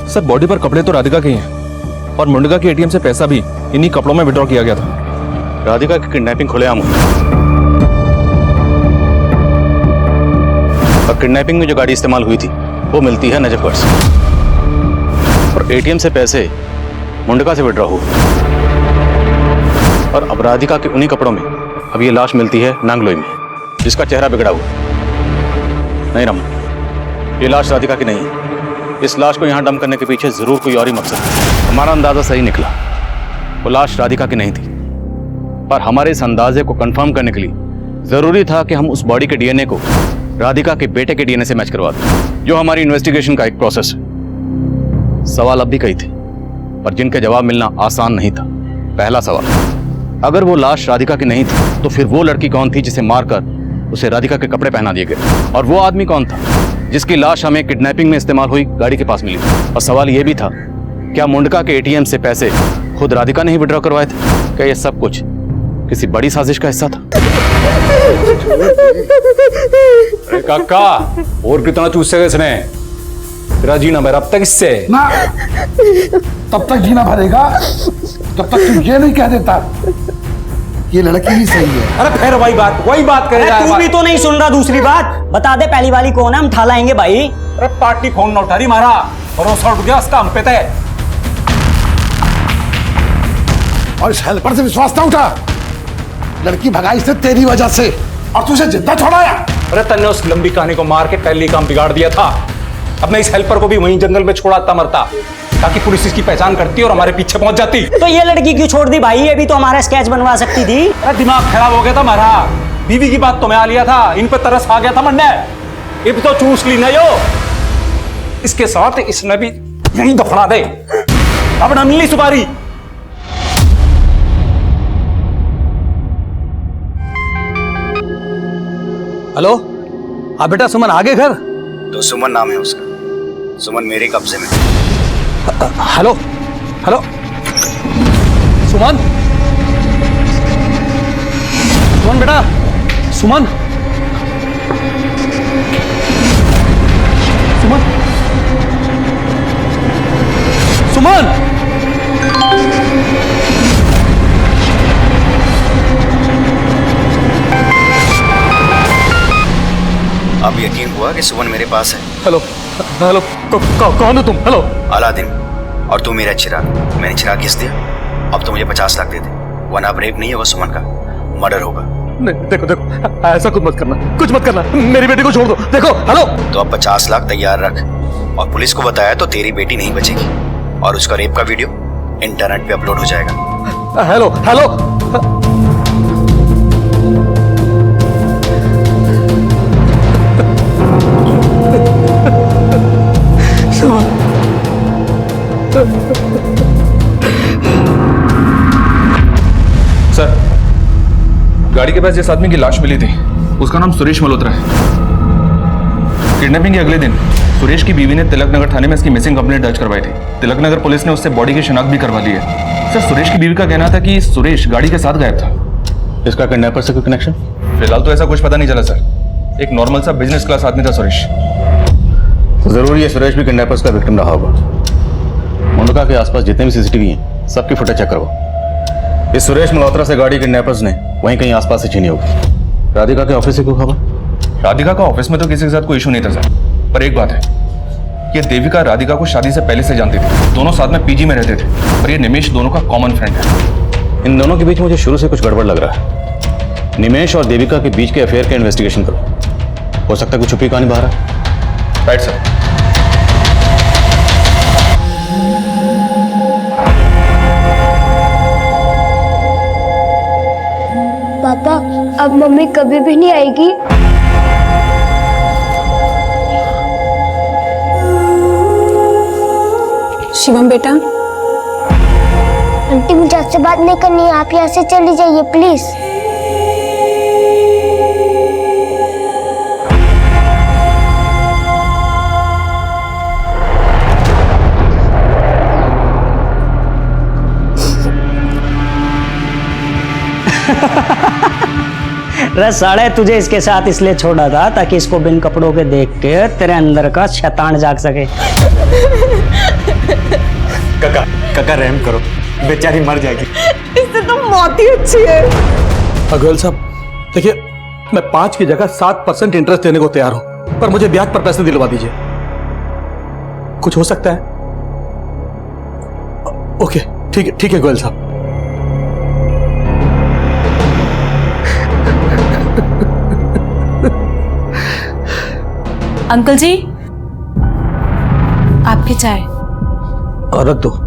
सर बॉडी पर कपड़े तो राधिका के ही हैं और मुंडका के एटीएम से पैसा भी इन्हीं कपड़ों में विड्रॉ किया गया था। राधिका की किडनैपिंग खुलेआम हुई और किडनैपिंग में जो गाड़ी इस्तेमाल हुई थी वो मिलती है नजफगढ़ से, और एटीएम से पैसे मुंडका से विड्रॉ हुए, और अब राधिका के उन्हीं कपड़ों में अब ये लाश मिलती है नांगलोई में, जिसका चेहरा बिगड़ा हुआ। नहीं रमन, ये लाश राधिका की नहीं है। इस लाश को यहाँ डंप करने के पीछे जरूर कोई और ही मकसद है। हमारा अंदाजा सही निकला, वो लाश राधिका की नहीं थी, पर हमारे इस अंदाजे को कंफर्म करने के लिए जरूरी था कि हम उस बॉडी के डीएनए को राधिका के बेटे के डीएनए से मैच करवा दें, जो हमारी इन्वेस्टिगेशन का एक प्रोसेस है। सवाल अब भी कई थे, पर जिनके जवाब मिलना आसान नहीं था। पहला सवाल, अगर वो लाश राधिका की नहीं थी तो फिर वो लड़की कौन थी जिसे मारकर उसे राधिका के कपड़े पहना दिए गए, और वो आदमी कौन था जिसकी लाश हमें किडनैपिंग में इस्तेमाल हुई गाड़ी के पास मिली। और सवाल यह भी था, क्या मुंडका के एटीएम से पैसे खुद राधिका ने ही विड्रॉ करवाए थे? क्या यह सब कुछ किसी बड़ी साजिश का हिस्सा था? अरे काका, और कितना चूसेगा इसने? तेरा जीना भर अब तक इससे ना, तब तक जीना भरेगा जब तक तू ये नहीं कह देता ये लड़की ही सही है। अरे फिर वही बात करेगा। तू भी तो नहीं सुन रहा। दूसरी बात बता दे, पहली वाली कौन है, हम ठा लाएंगे भाई। अरे पार्टी फोन न उठा रही मारा, भरोसा उठ गया उसका हम पे तय। और इस हेल्पर से विश्वास ना उठा। लड़की भगाई से तेरी वजह से, और तुझे जिंदा छोड़ाया। अरे तन्ने उस लंबी कहानी को मार के पहले काम बिगाड़ दिया था। अब मैं इस हेल्पर को भी वहीं जंगल में छोड़ाता मरता, ताकि पुलिस इसकी पहचान करती और हमारे पीछे पहुंच जाती। तो ये लड़की क्यों छोड़ दी भाई? ये भी तो हमारा स्केच बनवा सकती थी। अरे दिमाग खराब हो गया था हमारा। बीवी की बात तो मैं आ लिया था, इन पे तरस आ गया था मन्ने। ये भी तो चूस ली ना यो। इसके साथ इसने भी यहीं दफना दे। अब न मिली सुपारी। हेलो, हाँ बेटा, सुमन आ गए घर? तो सुमन नाम है उसका। सुमन मेरे कब्जे में। हेलो हेलो, सुमन, सुमन बेटा, सुमन, सुमन, सुमन। अब यकीन हुआ कि सुमन मेरे पास है। हेलो हेलो, कौन हो तुम? हेलो। अलादीन, और तू मेरा चिराग। मैंने चिराग घिस दिया। अब तो मुझे 50 लाख दे दे, वरना अब रेप नहीं होगा सुमन का, मर्डर होगा। नहीं, देखो देखो, ऐसा कुछ मत करना, कुछ मत करना, मेरी बेटी को छोड़ दो। देखो, हेलो। तो अब 50 लाख तैयार रख, और पुलिस को बताया तो तेरी बेटी नहीं बचेगी, और उसका रेप का वीडियो इंटरनेट पे अपलोड हो जाएगा। हेलो हेलो, सर, गाड़ी के पास जिस आदमी की लाश मिली थी उसका नाम सुरेश मल्होत्रा है। किडनैपिंग के अगले दिन सुरेश की बीवी ने तिलकनगर थाने में इसकी मिसिंग कंप्लेंट दर्ज करवाई थी। तिलकनगर पुलिस ने उससे बॉडी की शिनाख्त भी करवा ली है। सर, सुरेश की बीवी का कहना था कि सुरेश गाड़ी के साथ गायब था। इसका किडनैपर से कोई कनेक्शन? फिलहाल तो ऐसा कुछ पता नहीं चला सर। एक नॉर्मल सा बिजनेस क्लास आदमी था सुरेश। जरूरी है सुरेश भी किडनैपर्स का विक्टिम रहा होगा। मुंडका के आसपास जितने भी सीसीटीवी हैं सबकी फुटेज चेक करवाओ। इस सुरेश मल्होत्रा से गाड़ी किडनैपर्स ने वहीं कहीं आसपास से छीनी होगी। राधिका के ऑफिस से कोई खबर? राधिका का ऑफिस में तो किसी के साथ कोई इशू नहीं था सर, पर एक बात है, ये देविका राधिका को शादी से पहले से जानती थी। दोनों साथ में पीजी में रहते थे और ये निमेश दोनों का कॉमन फ्रेंड है। इन दोनों के बीच मुझे शुरू से कुछ गड़बड़ लग रहा है। निमेश और देविका के बीच के अफेयर का इन्वेस्टिगेशन करो। हो सकता है कुछ छुपी कहानी बाहर है। Right sir. पापा अब मम्मी कभी भी नहीं आएगी। शिवम बेटा, आंटी मुझे आपसे बात नहीं करनी है, आप यहाँ से चली जाइए प्लीज। रे साले, तुझे इसके साथ इसलिए छोड़ा था ताकि इसको बिन कपड़ों के देख के तेरे अंदर का शैतान जाग सके। काका रहम करो, बेचारी मर जाएगी। इससे तो मौत ही अच्छी है। गोयल साहब देखिए, मैं 5 की जगह 7% इंटरेस्ट देने को तैयार हूं, पर मुझे ब्याज पर पैसे दिलवा दीजिए। कुछ हो सकता है? ओके ठीक है गोयल साहब। अंकल जी, आपकी चाय। रख दो।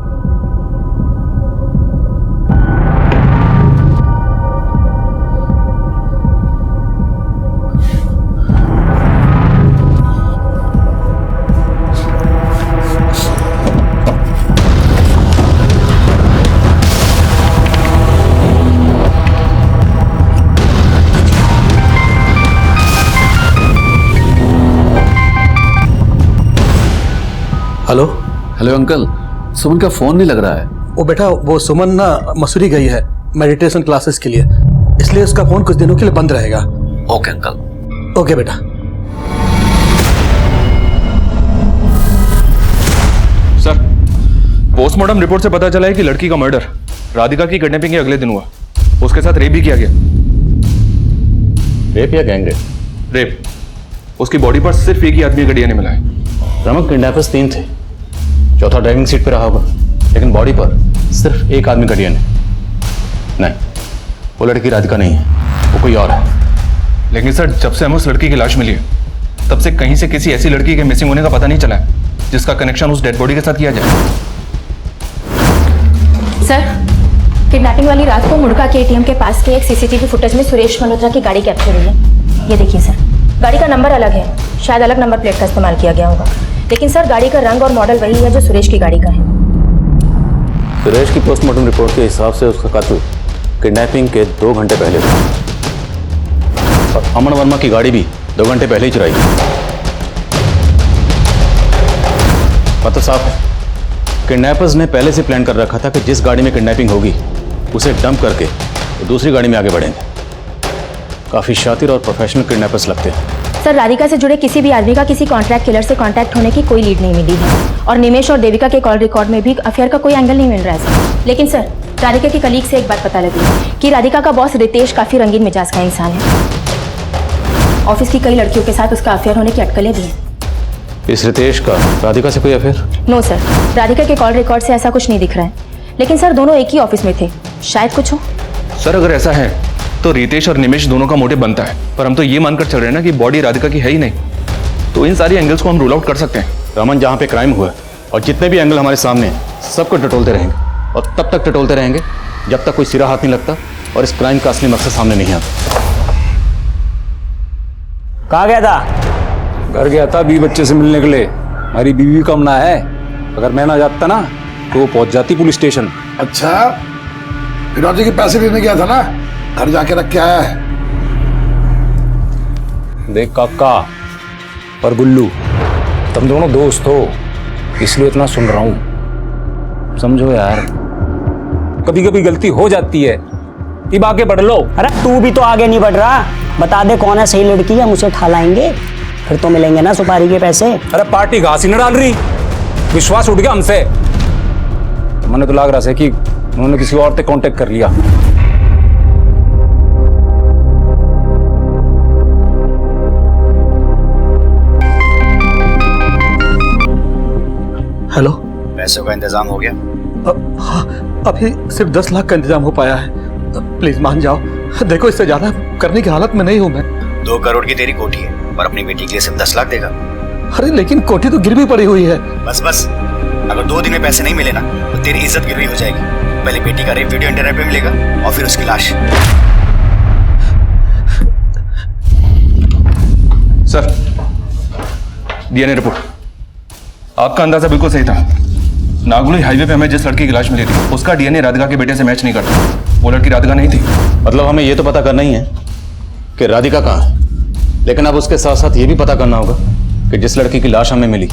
हेलो हेलो अंकल, सुमन का फोन नहीं लग रहा है। वो बेटा, वो सुमन ना मसूरी गई है मेडिटेशन क्लासेस के लिए, इसलिए उसका फोन कुछ दिनों के लिए बंद रहेगा। Okay uncle. ओके बेटा। सर, पोस्टमार्टम रिपोर्ट से पता चला है कि लड़की का मर्डर राधिका की किडनैपिंग के अगले दिन हुआ। उसके साथ रेप भी किया गया। रेप या गैंग रेप। उसकी बॉडी पर सिर्फ एक ही आदमी का डीएनए मिला है। प्रमुख किडनैपर्स 3 थे, चौथा ड्राइविंग सीट पे रहा होगा, लेकिन बॉडी पर सिर्फ एक आदमी का डीएनए। नहीं, वो लड़की राधिका नहीं है, वो कोई और है। लेकिन सर, जब से हमें उस लड़की की लाश मिली है, तब से कहीं से किसी ऐसी लड़की के मिसिंग होने का पता नहीं चला है जिसका कनेक्शन उस डेड बॉडी के साथ किया जाए। सर, किडनैपिंग वाली रात को मुड़का के एटीएम के पास के एक सीसीटीवी फुटेज में सुरेश मल्होत्रा की गाड़ी कैप्चर हुई है। ये देखिए सर, गाड़ी का नंबर अलग है, शायद अलग नंबर प्लेट का इस्तेमाल किया गया होगा, लेकिन सर गाड़ी का रंग और मॉडल वही है जो सुरेश की गाड़ी का है। सुरेश की पोस्टमार्टम रिपोर्ट के हिसाब से उसका कत्ल किडनैपिंग के 2 घंटे पहले हुआ और अमन वर्मा की गाड़ी भी 2 घंटे पहले ही चुराई गई। मतलब साफ है, किडनैपर्स ने पहले से प्लान कर रखा था कि जिस गाड़ी में किडनैपिंग होगी उसे डंप करके वो दूसरी गाड़ी में आगे बढ़ेंगे। काफी शातिर और प्रोफेशनल किडनैपर्स लगते हैं। सर, राधिका से जुड़े किसी भी आदमी का किसी कॉन्ट्रैक्ट किलर से कांटेक्ट होने की कोई लीड नहीं मिली है और निमेश और देविका के कॉल रिकॉर्ड में भी अफेयर का कोई एंगल नहीं मिल रहा है सर। लेकिन सर, राधिका के कलीग से एक बात पता लगी कि राधिका का बॉस रितेश काफी रंगीन मिजाज का इंसान है। ऑफिस की कई लड़कियों के साथ उसका अफेयर होने की अटकलें भी हैं। इस रितेश का राधिका से कोई अफेयर? नो सर, राधिका के कॉल रिकॉर्ड से ऐसा कुछ नहीं दिख रहा है, लेकिन सर दोनों एक ही ऑफिस में थे, शायद कुछ हो। सर, अगर ऐसा है तो रितेश और निमेश दोनों का मोटिव बनता है, पर हम तो ये मानकर चल रहे हैं ना कि बॉडी राधिका की है ही नहीं, तो इन सारी एंगल्स को हम रूल आउट कर सकते हैं। रमन, जहां पे क्राइम हुआ और जितने भी एंगल हमारे सामने हैं, सबको टटोलते रहेंगे और तब तक टटोलते रहेंगे जब तक कोई सिरा हाथ नहीं लगता और इस क्राइम का असली मकसद सामने नहीं आता। कहाँ गया था? घर गया था बीवी बच्चे से मिलने के लिए। हमारी बीवी का मना है, अगर मैं ना जाता ना तो वो पहुंच जाती पुलिस स्टेशन। अच्छा, फिरौती के पैसे लेने गया था ना, घर जाके रख के आया है। देख काका और गुल्लू, तुम दोनों दोस्त हो, इसलिए इतना सुन रहा हूं, समझो यार। कभी कभी गलती हो जाती है, अब आगे बढ़ लो। अरे तू भी तो आगे नहीं बढ़ रहा, बता दे कौन है सही लड़की, हम उसे ठालाएंगे, फिर तो मिलेंगे ना सुपारी के पैसे। अरे पार्टी घास ही न डाल रही, विश्वास उठ गया हमसे। मैंने तो लग रहा है कि उन्होंने किसी और से कांटेक्ट कर लिया। हेलो, पैसों का इंतजाम हो गया? हाँ, अभी सिर्फ 10 लाख का इंतजाम हो पाया है। प्लीज मान जाओ, देखो इससे ज्यादा करने की हालत में नहीं हूँ मैं। 2 करोड़ की तेरी कोठी है और अपनी बेटी के लिए सिर्फ 10 लाख देगा? अरे लेकिन कोठी तो गिरवी पड़ी हुई है। बस बस, अगर 2 दिन में पैसे नहीं मिले ना तो तेरी इज्जत गिरवी हो जाएगी। पहले बेटी का रेप वीडियो इंटरनेट पे मिलेगा और फिर उसकी लाश। Sir, DNA report. आपका अंदाजा बिल्कुल सही था। नागुली हाईवे पे हमें जिस लड़की की लाश मिली थी उसका डीएनए राधिका के बेटे से मैच नहीं करता। वो लड़की राधिका नहीं थी। मतलब हमें ये तो पता करना ही है कि राधिका कहाँ है, लेकिन अब उसके साथ साथ ये भी पता करना होगा कि जिस लड़की की लाश हमें मिली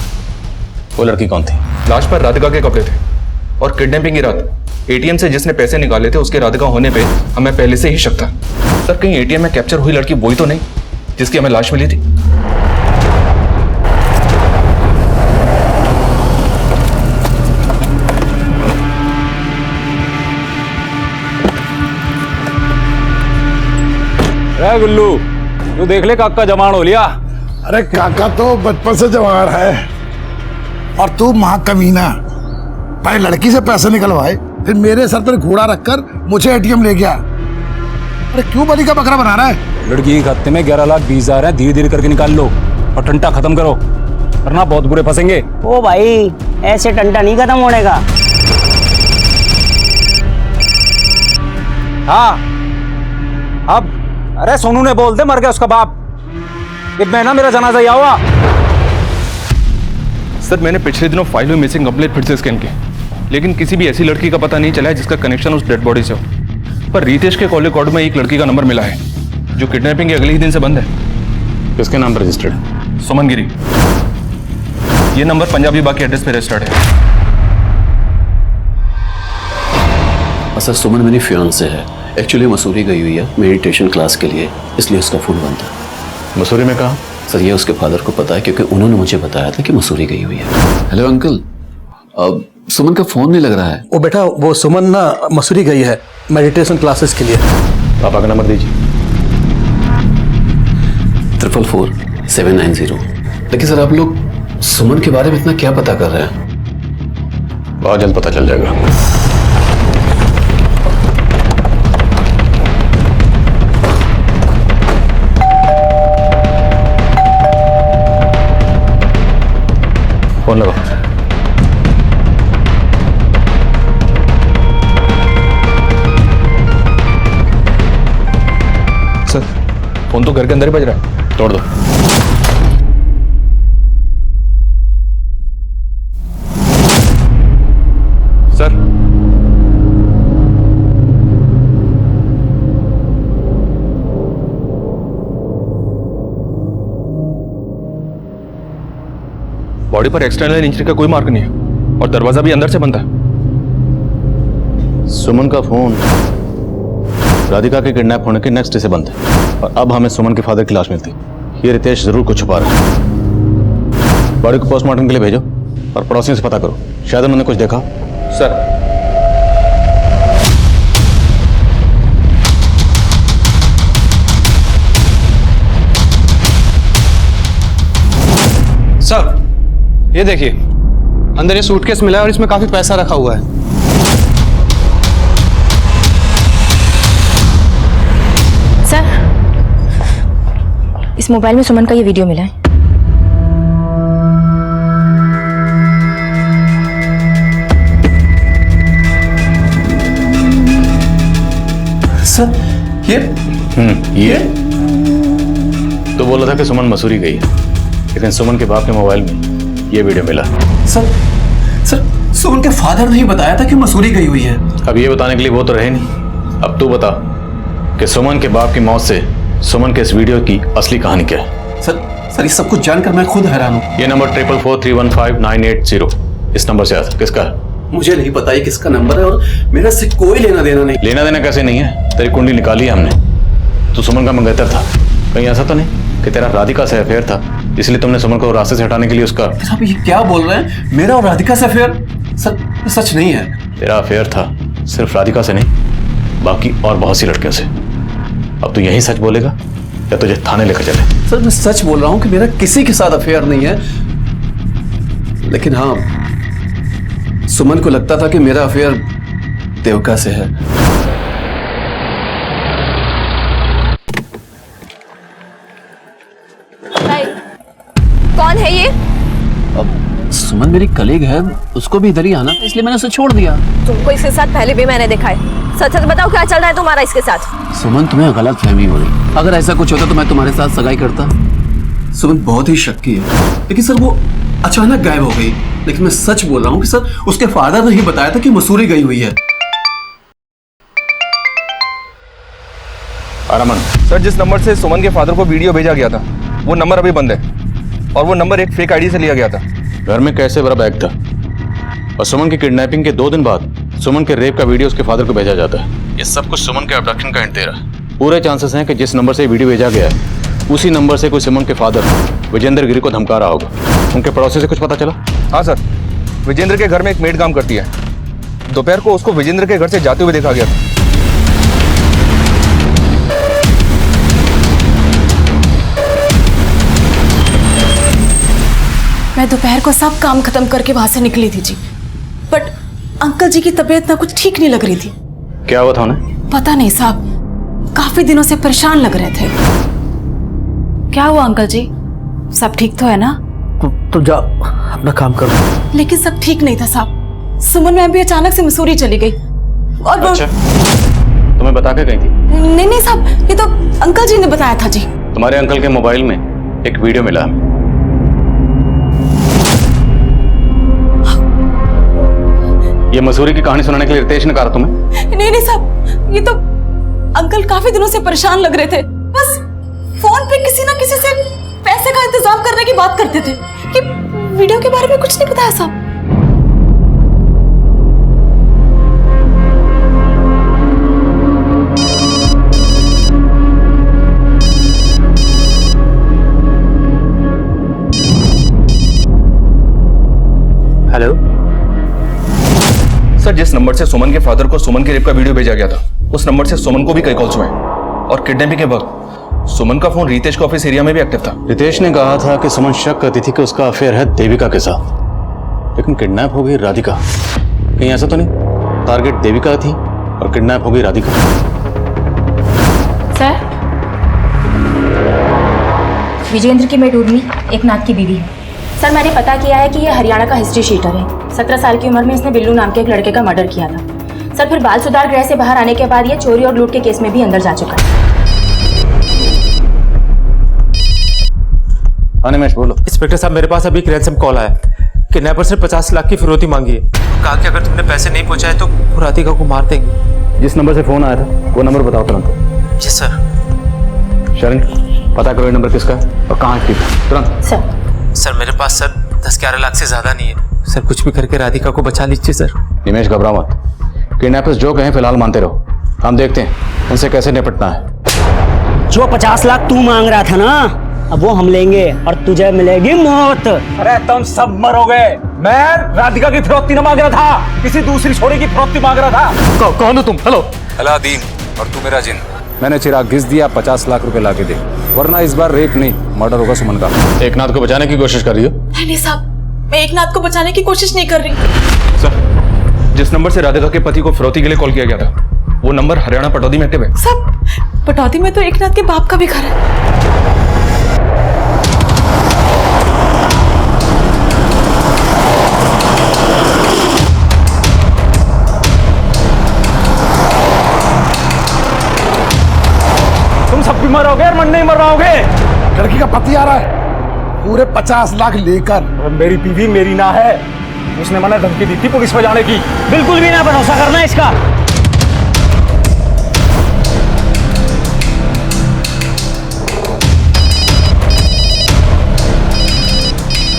वो लड़की कौन थी। लाश पर राधिका के कपड़े थे और किडनैपिंग की रात एटीएम से जिसने पैसे निकाले थे उसके राधिका होने पे हमें पहले से ही शक था। सर, कहीं एटीएम में कैप्चर हुई लड़की वही तो नहीं जिसकी हमें लाश मिली थी? गुल्लू, तू देख ले काका जवान हो लिया। अरे काका तो बचपन से जवान है और तू महाकमीना। पहले लड़की से पैसे निकलवाए, फिर मेरे सर पर घोड़ा रखकर मुझे एटीएम ले गया। अरे क्यों बलि का बकरा बना रहा है? लड़की के खाते में 11,20,000 है, धीरे धीरे करके निकाल लो और टंटा खत्म करो, वरना बहुत बुरे फंसेंगे। ओ भाई, ऐसे टंटा नहीं खत्म होने का। हाँ, अब अरे सोनू ने बोल दे मर गया उसका बाप। एक महीना मेरा जनाजा ही हुआ। सर, मैंने पिछले दिनों फाइल में मिसिंग कंप्लेंट फिर से स्कैन की, लेकिन किसी भी ऐसी लड़की का पता नहीं चला है जिसका कनेक्शन उस डेड बॉडी से हो। पर रितेश के कॉल रिकॉर्ड में एक लड़की का नंबर मिला है जो किडनैपिंग के अगले ही दिन से बंद है। किसके नाम पर रजिस्टर्ड? सुमन गिरी। ये नंबर पंजाबी बाग के एड्रेस पे रजिस्टर्ड है। सर, सुमन मेरी फियांसे है। एक्चुअली मसूरी गई हुई है मेडिटेशन क्लास के लिए, इसलिए उसका फ़ोन बंद है। मसूरी में कहाँ? सर, ये उसके फादर को पता है क्योंकि उन्होंने मुझे बताया था कि मसूरी गई हुई है। हेलो अंकल, अब सुमन का फ़ोन नहीं लग रहा है। ओ बेटा, वो सुमन ना मसूरी गई है मेडिटेशन क्लासेस के लिए। पापा का नंबर दीजिए। 444-790। लेकिन सर, आप लोग सुमन के बारे में इतना क्या पता कर रहे हैं? बहुत जल्द पता चल जाएगा। फोन लगाओ। सर, फोन तो घर के अंदर ही बज रहा है। तोड़ दो। सर, बॉडी पर एक्सटर्नल इंजरी का कोई मार्क नहीं है और दरवाजा भी अंदर से बंद है। सुमन का फोन राधिका के किडनैप होने के नेक्स्ट डे से बंद है और अब हमें सुमन के फादर की लाश मिलती। ये रितेश जरूर कुछ छुपा रहा है। बॉडी को पोस्टमार्टम के लिए भेजो और पड़ोसियों से पता करो, शायद उन्होंने कुछ देखा। सर, सर, ये देखिए, अंदर ये सूटकेस मिला है और इसमें काफी पैसा रखा हुआ है। सर, इस मोबाइल में सुमन का ये वीडियो मिला है। सर, ये तो बोला था कि सुमन मसूरी गई है, लेकिन सुमन के बाप के मोबाइल में ये वीडियो मिला। सर, सुमन के फादर ने ही बताया था कि मसूरी गई हुई है। अब ये बताने के लिए वो तो रहे नहीं। अब तू बता कि सुमन के बाप की मौत से सुमन के इस वीडियो की असली कहानी क्या है? सर, ये सब कुछ जानकर मैं खुद हैरान हूँ। ये नंबर 444315980 इस नंबर से आया था। किसका है? मुझे नहीं पता ये किसका नंबर है और मेरा इससे कोई लेना देना नहीं। लेना देना कैसे नहीं है? तेरी कुंडली निकाली है हमने। तू सुमन का मंगेतर था, कहीं ऐसा तो नहीं कि तेरा राधिका से अफेयर था इसलिए तुमने सुमन को रास्ते से हटाने के लिए उसका। आप ये क्या बोल रहे हैं? मेरा और राधिका से अफेयर? सर, ये सच नहीं है। तेरा अफेयर था सिर्फ राधिका से नहीं, बाकी और बहुत सी लड़कियों से। अब तू यही सच बोलेगा या तुझे थाने लेकर चले? सर, मैं सच बोल रहा हूँ कि मेरा किसी के साथ अफेयर नहीं है, लेकिन हाँ, सुमन को लगता था कि मेरा अफेयर देविका से है। कौन है ये? अब सुमन मेरी कलीग है, उसको भी इधर ही आना था, इसलिए मैंने उसे छोड़ दिया। तुमको इसके साथ पहले भी मैंने देखा है। सच सच बताओ क्या चल रहा है तुम्हारा इसके साथ? सुमन, तुम्हें गलत फहमी हो रही। अगर ऐसा कुछ होता तो मैं तुम्हारे साथ सगाई करता। सुमन बहुत ही शक्की है, लेकिन सर वो अचानक गायब हो गई। लेकिन मैं सच बोल रहा हूँ कि सर उसके फादर ने ही बताया था कि मसूरी गई हुई है। रमन सर, जिस नंबर से सुमन के फादर को वीडियो भेजा गया था वो नंबर अभी बंद है और वो नंबर एक फेक आईडी से लिया गया था। घर में कैसे बड़ा बैग था और सुमन की किडनैपिंग के 2 दिन बाद सुमन के रेप का वीडियो उसके फादर को भेजा जाता है। ये सब कुछ सुमन के अबडक्शन का हिंट दे रहा है। पूरे चांसेस हैं कि जिस नंबर से वीडियो भेजा गया है उसी नंबर से कोई सुमन के फादर विजेंद्र गिरी को धमका रहा होगा। उनके पड़ोसी से कुछ पता चला? हाँ सर, विजेंद्र के घर में एक मेड काम करती है। दोपहर को उसको विजेंद्र के घर से जाते हुए देखा गया था। मैं दोपहर को सब काम खत्म करके वहां से निकली थी जी, बट अंकल जी की तबीयत ना कुछ ठीक नहीं लग रही थी। क्या हुआ था उन्हें? पता नहीं साहब, काफी दिनों से परेशान लग रहे थे। क्या हुआ अंकल जी, सब ठीक तो है ना? तुम जा अपना काम करो। लेकिन सब ठीक नहीं था साहब। सुमन मैम भी अचानक से मसूरी चली गई और अच्छा, तुम्हें बता के गई थी? नहीं साहब, ये तो अंकल जी ने बताया था जी। तुम्हारे अंकल के मोबाइल में एक वीडियो मिला हमें। ये मसूरी की कहानी सुनाने के लिए रितेश ने कहा तुम्हें? नहीं साहब, ये तो अंकल काफी दिनों से परेशान लग रहे थे। बस फोन पे किसी ना किसी से पैसे का इंतजाम करने की बात करते थे कि वीडियो के बारे में कुछ नहीं बताया साहब। हेलो सर, जिस नंबर से सुमन के फादर को सुमन के रेप का वीडियो भेजा गया था उस नंबर से सुमन को भी कई कॉल्स हुए और किडनैपिंग के वक्त सुमन का फोन रितेश के ऑफिस एरिया में भी एक्टिव था। रितेश ने कहा था कि सुमन शक करती थी कि उसका अफेयर है देविका के साथ, लेकिन किडनैप हो गई राधिका। कहीं ऐसा तो नहीं टारगेट देविका थी और किडनैप हो गई राधिका? सर, विजेंद्र की मेड उर्मी एक नाथ की बीवी है। सर, मैंने पता किया है कि ये हरियाणा का हिस्ट्री शीटर है। 17 साल की उम्र में इसने बिल्लू नाम के एक लड़के का मर्डर किया था। सर, फिर बाल सुधार गृह से बाहर आने के बाद ये चोरी और लूट के केस में भी अंदर जा चुका है। अनिमेश बोलो। इंस्पेक्टर साहब, मेरे पास अभी एक रैंसम कॉल आया। किडनैपर से 50 लाख की फिरौती मांगी है। कहा कि अगर तुमने पैसे नहीं पहुंचाए तो वो राधिका को मार देंगे। जिस नंबर से फोन आया था वो नंबर बताओ तुरंत। जी सर। शरण, पता करो ये नंबर किसका है और कहाँ एक्टिव है, तुरंत। सर मेरे पास सर 10-11 लाख से ज्यादा नहीं है सर। कुछ भी करके राधिका को बचा लीजिए सर। निमेश, घबराओ मत। किडनैपर्स जो कहें फिलहाल मानते रहो, हम देखते हैं उनसे कैसे निपटना है। जो 50 लाख तू मांग रहा था ना, अब वो हम लेंगे और तुझे मिलेगी मौत। अरे तुम सब मरोगे। मैं राधिका की फिरौती न मांग रहा था, किसी दूसरी छोरी की फिरौती मांग रहा था। कौन हो तुम? हेलो। अलादीन, और तू मेरा जिन। मैंने चिराग घिस दिया, 50 लाख रुपए लाके दे, वरना इस बार रेप नहीं मर्डर होगा सुमन का। एक नाथ को बचाने की कोशिश कर रही हो? नहीं साहब, मैं एक नाथ को बचाने की कोशिश नहीं कर रही। सर, जिस नंबर से राधिका के पति को फिरौती के लिए कॉल किया गया था वो नंबर हरियाणा पटौदी में एक्टिव है। सब पटौदी में तो एक नाथ के बाप का भी घर है। तुम सब भी मरोगे और मन नहीं मरवाओगे। लड़की का पति आ रहा है पूरे 50 लाख लेकर। मेरी बीवी मेरी ना है, उसने मना धमकी दी थी पुलिस में जाने की। बिल्कुल भी ना भरोसा करना इसका।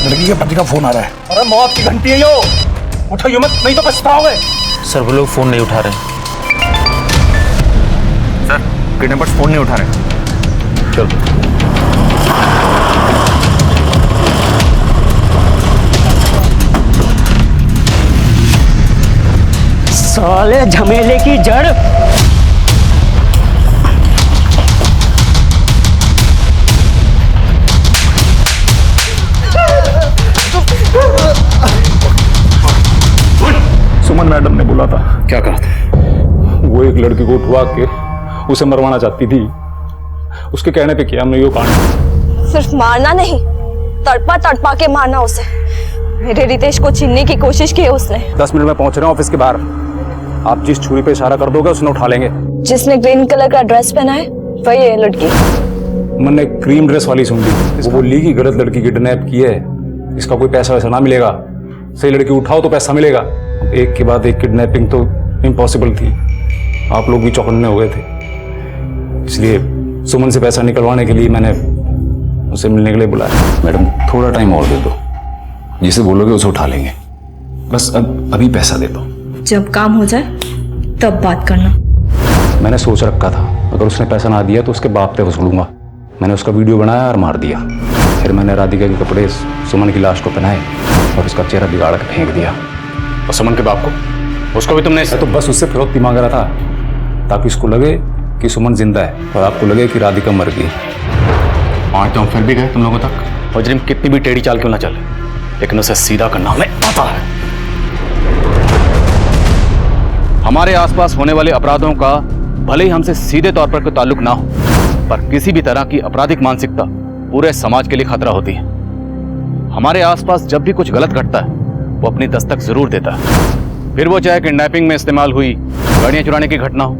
लड़की के पति का फोन आ रहा है। अरे मौत की घंटी है यो, उठाइयो मत नहीं तो पछताओगे। सर वो लोग फोन नहीं उठा रहे। सर, किडनैपर्स फोन नहीं उठा रहे। चलो। साले झमेले की जड़। सुमन मैडम ने बोला था। क्या कहा था? वो एक लड़की को उठवा के उसे मरवाना चाहती थी। उसके कहने पे किया हमने यो कांड। सिर्फ मारना नहीं, तड़पा तड़पा के मारना उसे। मेरे रितेश को छीनने की कोशिश की है उसने। 10 मिनट में पहुंच रहे हैं ऑफिस के बाहर। आप जिस छुरी पे इशारा कर दोगे उसने उठा लेंगे। जिसने ग्रीन कलर का ड्रेस पहना है वही है लड़की। मैंने क्रीम ड्रेस वाली सुन ली। वो बोली कि गलत लड़की किडनैप की है, इसका कोई पैसा वैसा ना मिलेगा, सही लड़की उठाओ तो पैसा मिलेगा। एक के बाद एक किडनैपिंग तो इम्पॉसिबल थी। आप लोग भी चौकन्ने हो गए थे, इसलिए सुमन से पैसा निकलवाने के लिए मैंने उसे मिलने के लिए बुलाया। मैडम थोड़ा टाइम और दे दो, जिसे बोलोगे उसे उठा लेंगे। बस अभी पैसा दे दो। जब काम हो जाए तब बात करना। मैंने सोच रखा था अगर उसने पैसा ना दिया तो उसके बाप पे वसूलूंगा। मैंने उसका वीडियो बनाया और मार दिया। फिर मैंने राधिका के कपड़े सुमन की लाश को पहनाए और उसका चेहरा बिगाड़ के फेंक दिया। और सुमन के बाप को, उसको भी तुमने? तो बस उससे फिरौती मांग रहा था ताकि उसको लगे कि सुमन जिंदा है और आपको लगे कि राधिका मर गई। आज तो हम फिर भी गए तुम लोगों तक। वज्रिम कितनी भी टेढ़ी चाल क्यों ना चले, लेकिन उसे सीधा करना हमें आता है। हमारे आसपास होने वाले अपराधों का भले ही हमसे सीधे तौर पर कोई ताल्लुक ना हो, पर किसी भी तरह की आपराधिक मानसिकता पूरे समाज के लिए खतरा होती है। हमारे आसपास जब भी कुछ गलत घटता है वो अपनी दस्तक जरूर देता है। फिर वो चाहे किडनैपिंग में इस्तेमाल हुई गाड़ियां चुराने की घटना हो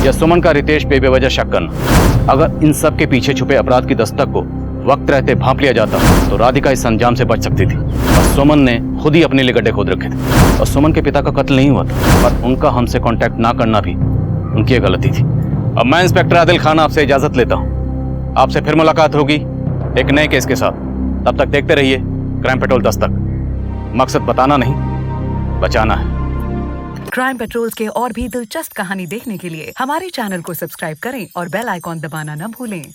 या सुमन का रितेश पे बेवजह शक करना। अगर इन सब के पीछे छुपे अपराध की दस्तक को वक्त रहते भांप लिया जाता तो राधिका इस अंजाम से बच सकती थी। और सुमन ने खुद ही अपने लिए गड्ढे खोद रखे थे। और सुमन के पिता का कत्ल नहीं हुआ था, पर उनका हमसे कांटेक्ट ना करना भी उनकी गलती थी। अब मैं इंस्पेक्टर आदिल खान आपसे इजाजत लेता हूँ। आपसे फिर मुलाकात होगी एक नए केस के साथ। तब तक देखते रहिए क्राइम पेट्रोल दस्तक। मकसद बताना नहीं, बचाना है। क्राइम पेट्रोल के और भी दिलचस्प कहानी देखने के लिए हमारे चैनल को सब्सक्राइब करें और बेल आइकॉन दबाना न भूलें।